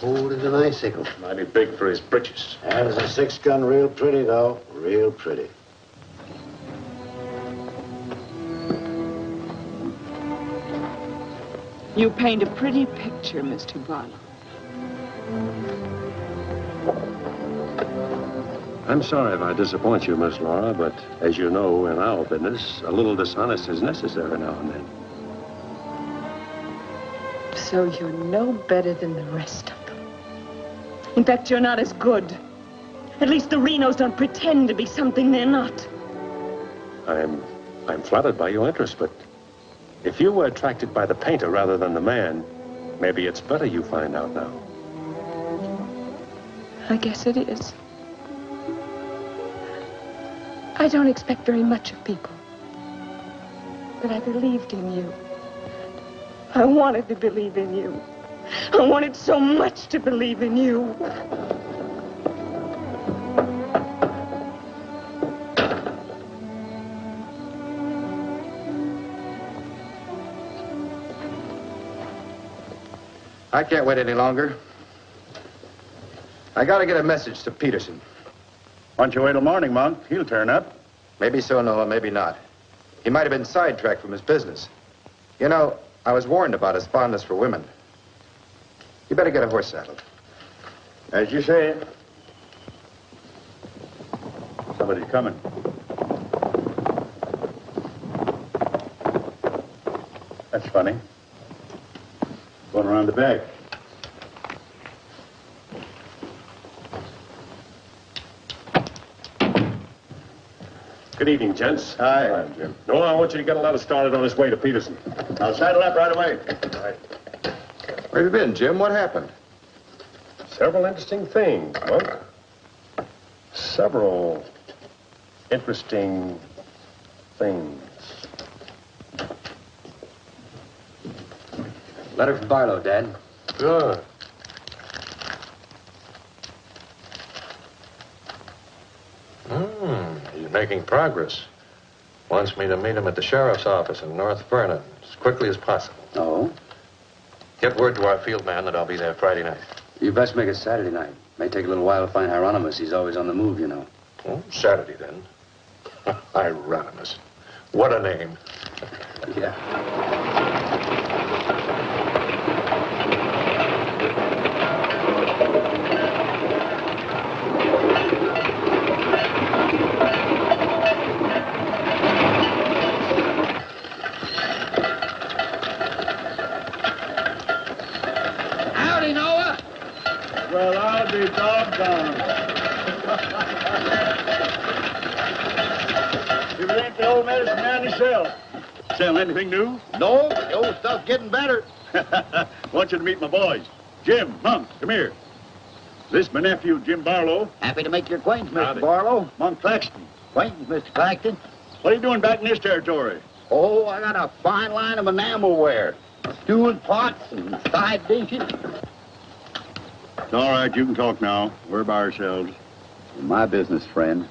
N: Old as an icicle.
A: Mighty big for his britches.
E: Handles a 6-gun real pretty, though. Real pretty.
S: You paint a pretty picture, Mr. Barlow.
A: I'm sorry if I disappoint you, Miss Laura, but as you know, in our business, a little dishonest is necessary now and then.
S: So you're no better than the rest of them. In fact, you're not as good. At least the Renos don't pretend to be something they're not.
A: I'm flattered by your interest, but if you were attracted by the painter rather than the man, maybe it's better you find out now.
S: I guess it is. I don't expect very much of people. But I believed in you. I wanted to believe in you. I wanted so much to believe in you.
L: I can't wait any longer. I gotta get a message to Peterson.
Q: Why don't you wait till morning, Monk? He'll turn up.
L: Maybe so, Noah, maybe not. He might have been sidetracked from his business. You know, I was warned about his fondness for women. You better get a horse saddled.
Q: As you say. Somebody's coming. That's funny. Going around the back.
A: Good evening, gents.
Q: Hi, Jim.
A: No, I want you to get a letter started on his way to Peterson.
Q: I'll saddle up right away.
A: All right.
L: Where have you been, Jim? What happened?
A: Several interesting things, Monk. Several interesting things.
K: Letter from Barlow, Dad.
A: Good.
O: He's making progress. Wants me to meet him at the sheriff's office in North Vernon as quickly as possible.
K: Oh?
O: Get word to our field man that I'll be there Friday night.
K: You best make it Saturday night. May take a little while to find Hieronymus. He's always on the move, you know.
O: Oh, Saturday, then. Hieronymus. What a name.
K: Yeah.
M: Howdy, Noah.
Q: Well, I'll be doggone.
T: Selling anything new?
M: No, but the old stuff's getting better.
T: Want you to meet my boys. Jim, Monk, come here. This is my nephew, Jim Barlow.
M: Happy to make your acquaintance, Mr.
T: Howdy.
M: Barlow.
T: Monk Claxton.
M: Acquaintance, Mr. Claxton.
T: What are you doing back in this territory?
M: Oh, I got a fine line of enamelware. Stewing pots and side dishes.
T: It's all right, you can talk now. We're by ourselves.
M: In my business, friend,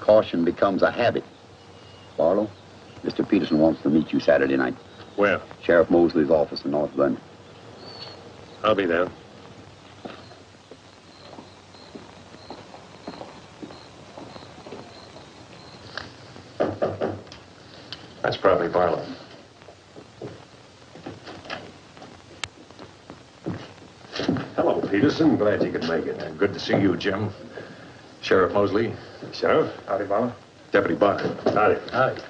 M: caution becomes a habit. Barlow, Mr. Peterson wants to meet you Saturday night.
F: Where?
M: Sheriff Mosley's office in North Bend.
F: I'll be there. That's probably Barlow. Hello, Peterson. Glad you could make it. Good to see you, Jim. Sheriff Mosley. Sheriff. Howdy, Barlow. Deputy Buck. Howdy. Howdy.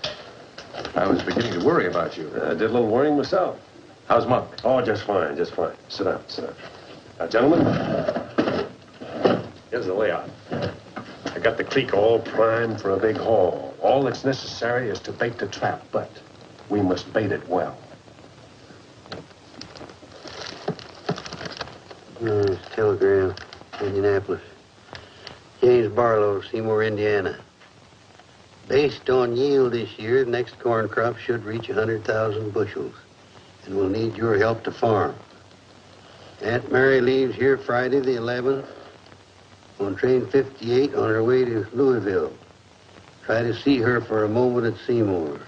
F: I was beginning to worry about you. I did a little worrying myself. How's Monk? Oh, just fine, just fine. Sit down, sit down. Now, gentlemen, here's the layout. I got the creek all primed for a big haul. All that's necessary is to bait the trap, but we must bait it well.
N: Telegram, Indianapolis. James Barlow, Seymour, Indiana. Based on yield this year, the next corn crop should reach 100,000 bushels, and we'll need your help to farm. Aunt Mary leaves here Friday the 11th on train 58 on her way to Louisville. Try to see her for a moment at Seymour.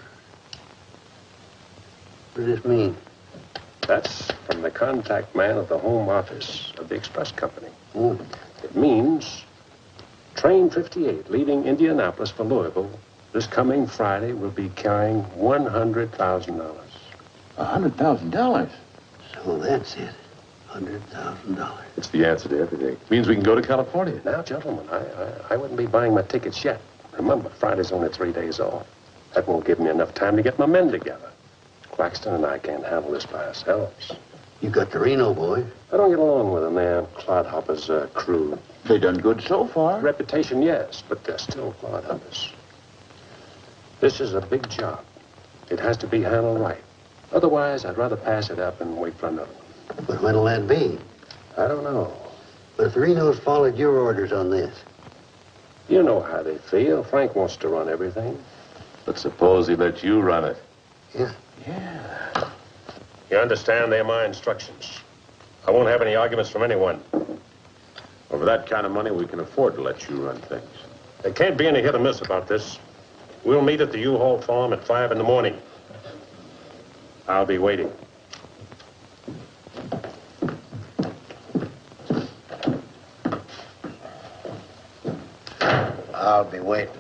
N: What does this mean?
F: That's from the contact man at the home office of the express company.
N: Oh.
F: It means train 58 leaving Indianapolis for Louisville this coming Friday will be carrying $100,000.
C: $100,000?
N: So that's it. $100,000.
F: It's the answer to everything. It means we can go to California. Now, gentlemen, I wouldn't be buying my tickets yet. Remember, Friday's only 3 days off. That won't give me enough time to get my men together. Claxton and I can't handle this by ourselves.
N: You got the Reno boy.
F: I don't get along with them. They're clodhoppers, crude.
C: They done good so far.
F: Reputation, yes, but they're still clodhoppers. This is a big job. It has to be handled right. Otherwise, I'd rather pass it up and wait for another one.
N: But when'll that be?
F: I don't know.
N: But if the Renos followed your orders on this.
F: You know how they feel. Frank wants to run everything. But suppose he let you run it.
N: Yeah.
C: Yeah.
F: You understand? They're my instructions. I won't have any arguments from anyone. Over that kind of money, we can afford to let you run things. There can't be any hit or miss about this. We'll meet at the U-Haul farm at 5 in the morning. I'll be waiting.
E: I'll be waiting.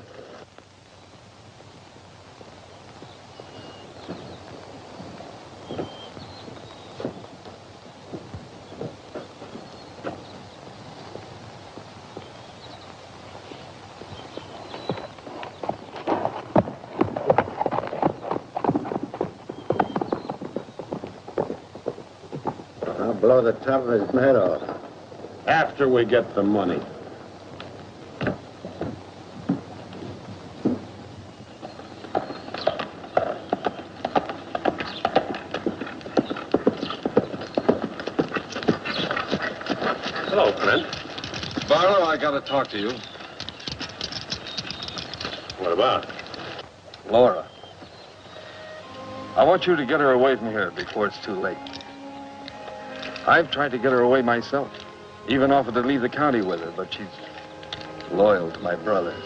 E: I'll blow the top of his head off.
F: After we get the money. Hello, Brent.
Q: Barlow, I gotta talk to you.
F: What about?
Q: Laura. I want you to get her away from here before it's too late. I've tried to get her away myself. Even offered to leave the county with her, but she's loyal to my brothers.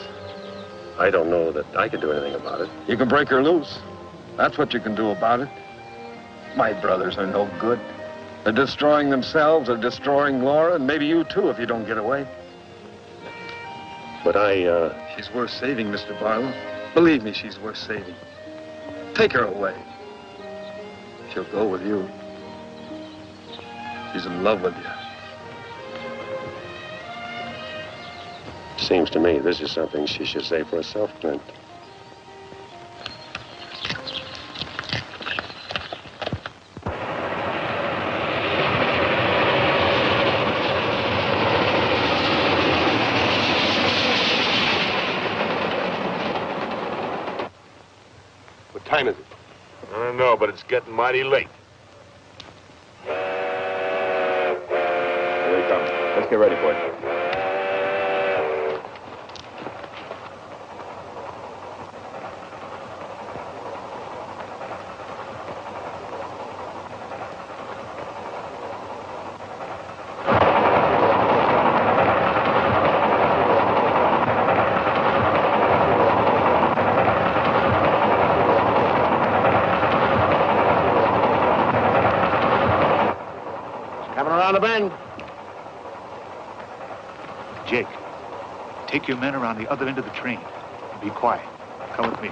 F: I don't know that I can do anything about it.
Q: You can break her loose. That's what you can do about it. My brothers are no good. They're destroying themselves, they're destroying Laura, and maybe you too if you don't get away.
F: But
Q: She's worth saving, Mr. Barlow. Believe me, she's worth saving. Take her away. She'll go with you. She's in love with you.
F: Seems to me this is something she should say for herself, Clint.
A: What time is it?
R: know, but it's getting mighty late.
Q: Here he comes. Let's get ready, boys.
B: Coming around the bend. Jake, take your men around the other end of the train. And be quiet. Come with me.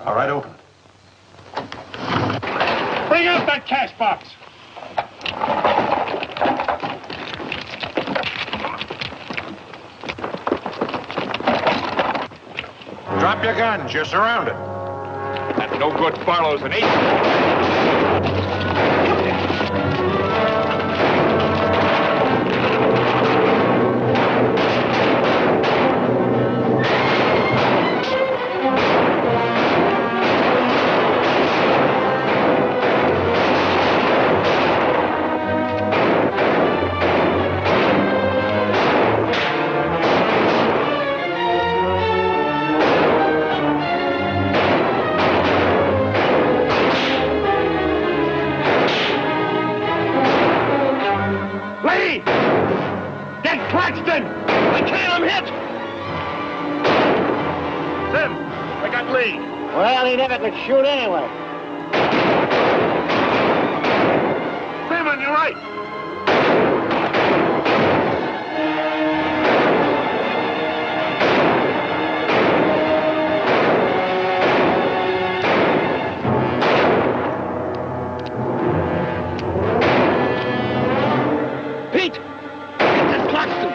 R: All right, open.
B: Bring out that cash box.
A: Drop your guns. You're surrounded. That no good Barlow's an ace.
M: Well, he never could shoot anyway.
B: Freeman, you're right.
C: Pete! Get this Claxton!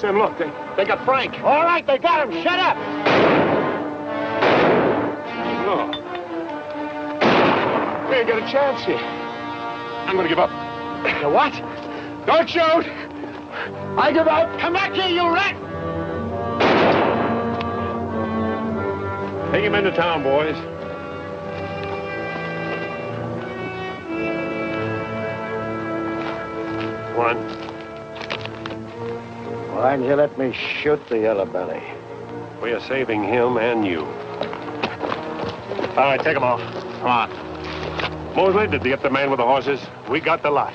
A: Sim, look, they got Frank.
B: All right, they got him. Shut up.
A: No. We ain't got a chance here. I'm gonna give up.
B: You what?
A: Don't shoot!
B: I give up. Come back here, you rat.
A: Take him into town, boys. Come on.
B: Why didn't you let me shoot the yellow belly?
A: We are saving him and you. All right, take them off. Come on. Mosley, did you get the man with the horses? We got the lot.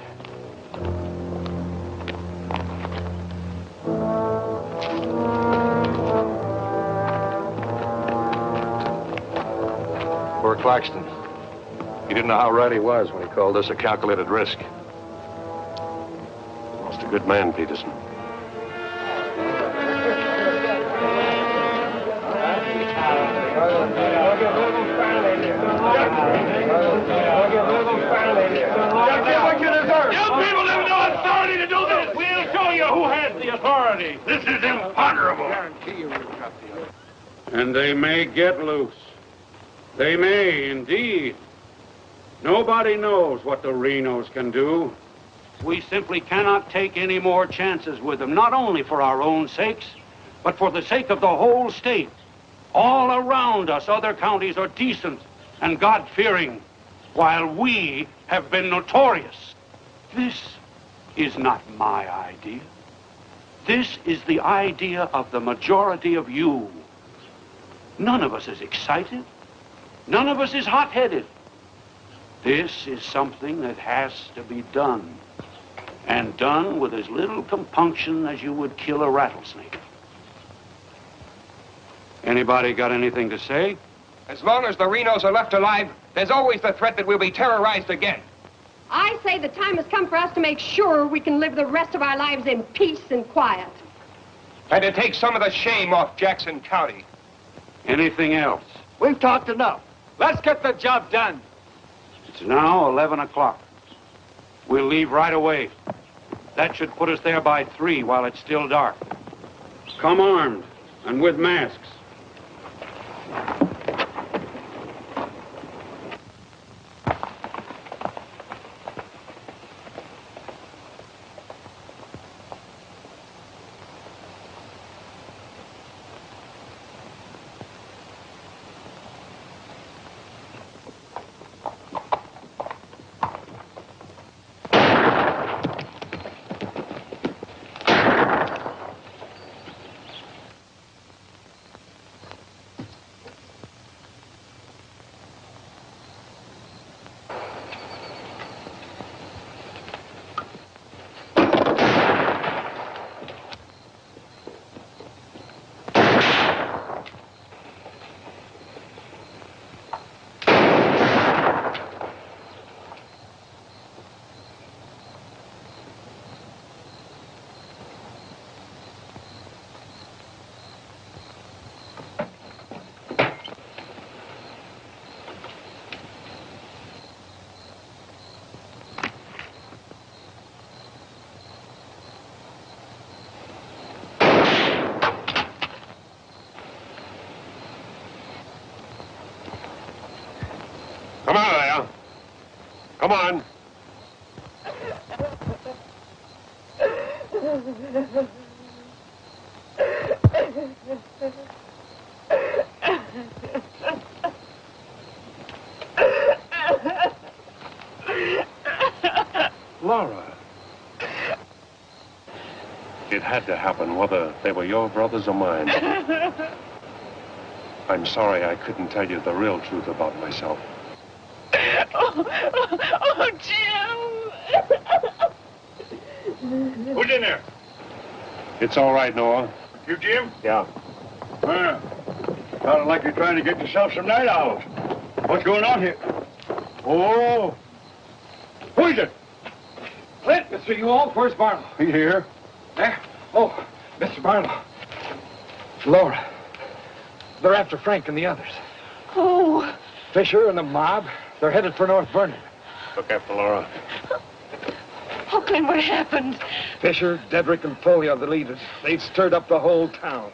R: Poor Claxton. He didn't know how right he was when he called this a calculated risk.
A: Lost a good man, Peterson.
B: You people have no authority to do this. We'll show you who has the authority. This is imponderable.
H: And they may get loose. They may, indeed. Nobody knows what the Renos can do. We simply cannot take any more chances with them, not only for our own sakes, but for the sake of the whole state. All around us, other counties are decent and God-fearing, while we have been notorious. This is not my idea. This is the idea of the majority of you. None of us is excited. None of us is hot-headed. This is something that has to be done, and done with as little compunction as you would kill a rattlesnake. Anybody got anything to say?
U: As long as the Renos are left alive, there's always the threat that we'll be terrorized again.
J: I say the time has come for us to make sure we can live the rest of our lives in peace and quiet.
U: And to take some of the shame off Jackson County.
H: Anything else?
B: We've talked enough. Let's get the job done.
H: It's now 11 o'clock. We'll leave right away. That should put us there by 3 while it's still dark. Come armed and with masks.
A: Come on there. Come on. Laura. It had to happen, whether they were your brothers or mine. I'm sorry I couldn't tell you the real truth about myself.
B: Oh, Jim! Who's in there?
A: It's all right, Noah.
T: You, Jim?
A: Yeah.
T: Well, sounded like you're trying to get yourself some night owls. What's going on here? Oh. Who is it?
B: Clint, Mr. Ewald, where's Barlow?
T: He here.
B: There? Oh, Mr. Barlow. Laura. They're after Frank and the others.
S: Oh.
B: Fisher and the mob. They're headed for North Vernon.
A: Look after Laura.
G: Oh, Glenn, what happened?
C: Fisher, Dedrick, and Foley are the leaders. They've stirred up the whole town.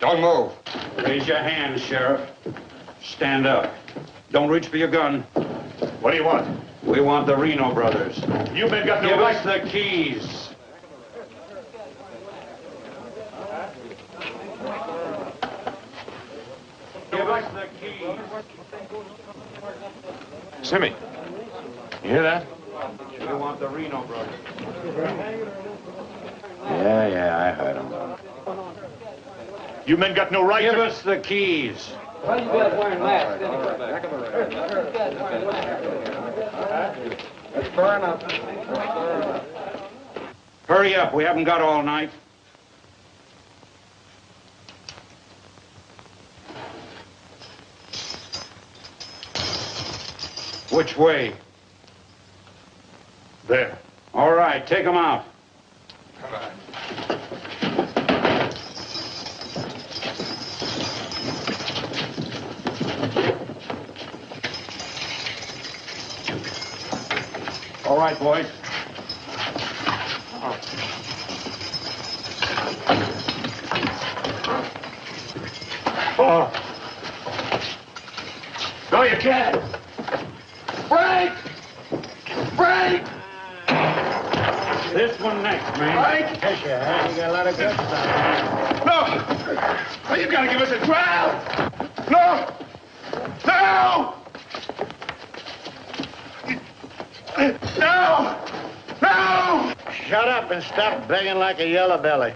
U: Don't move.
H: Raise your hands, Sheriff. Stand up. Don't reach for your gun.
B: What do you want?
H: We want the Reno brothers.
B: You men got no
H: Give
B: right.
H: us the keys. Give us the keys.
A: Simmy, you hear that?
H: We want the Reno brothers.
E: Yeah, I heard him.
B: You men got no right.
H: Give us the keys.
J: Why you guys wearing masks?
I: That's far enough.
H: Hurry up. We haven't got all night. Which way?
B: There.
H: All right, take them out.
B: Come on.
H: All right, boys.
B: Oh. No, you can't. Break! Break!
H: This one next, man.
B: Break!
E: Fisher, huh? You got a lot of guts on
B: No! Oh, you gotta give us a trial! No! No! No! No!
E: Shut up and stop begging like a yellow belly.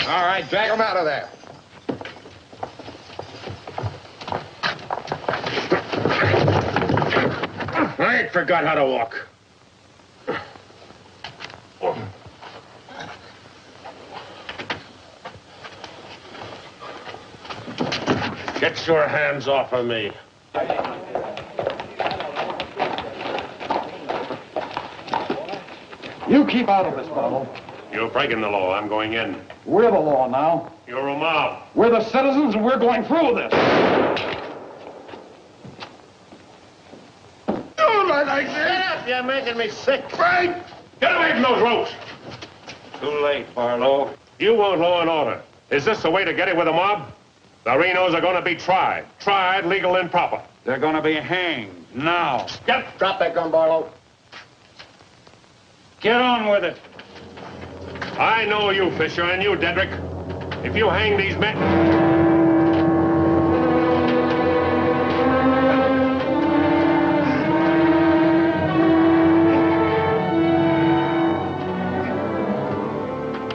U: All right, drag him out of there.
A: I ain't forgot how to walk. Get your hands off of me.
T: You keep out of this, Barlow.
A: You're breaking the law. I'm going in.
T: We're the law now.
A: You're a mob.
T: We're the citizens, and we're going through with this.
B: Don't lie like this!
E: Shut up! You're making me sick.
B: Break!
A: Get away from those ropes!
H: Too late, Barlow.
A: You want law and order. Is this the way to get it with a mob? The Renos are going to be tried. Tried, legal, and proper.
H: They're going to be hanged now.
E: Drop that gun, Barlow.
H: Get on with it.
A: I know you, Fisher, and you, Dedrick. If you hang these men...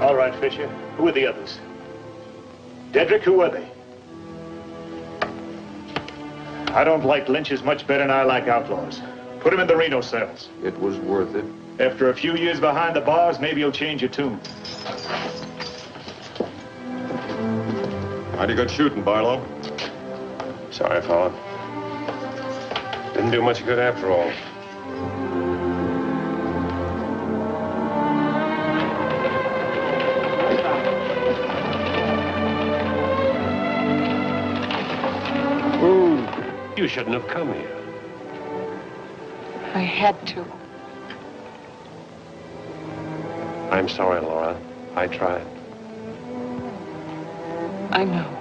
B: All right, Fisher. Who are the others? Dedrick, who are they? I don't like lynches much better than I like outlaws. Put him in the Reno cells.
Q: It was worth it.
B: After a few years behind the bars, maybe you'll change your tune.
F: Mighty good shooting, Barlow.
A: Sorry, fella.
F: Didn't do much good after all. You shouldn't have come here.
S: I had to.
F: I'm sorry, Laura. I tried.
S: I know.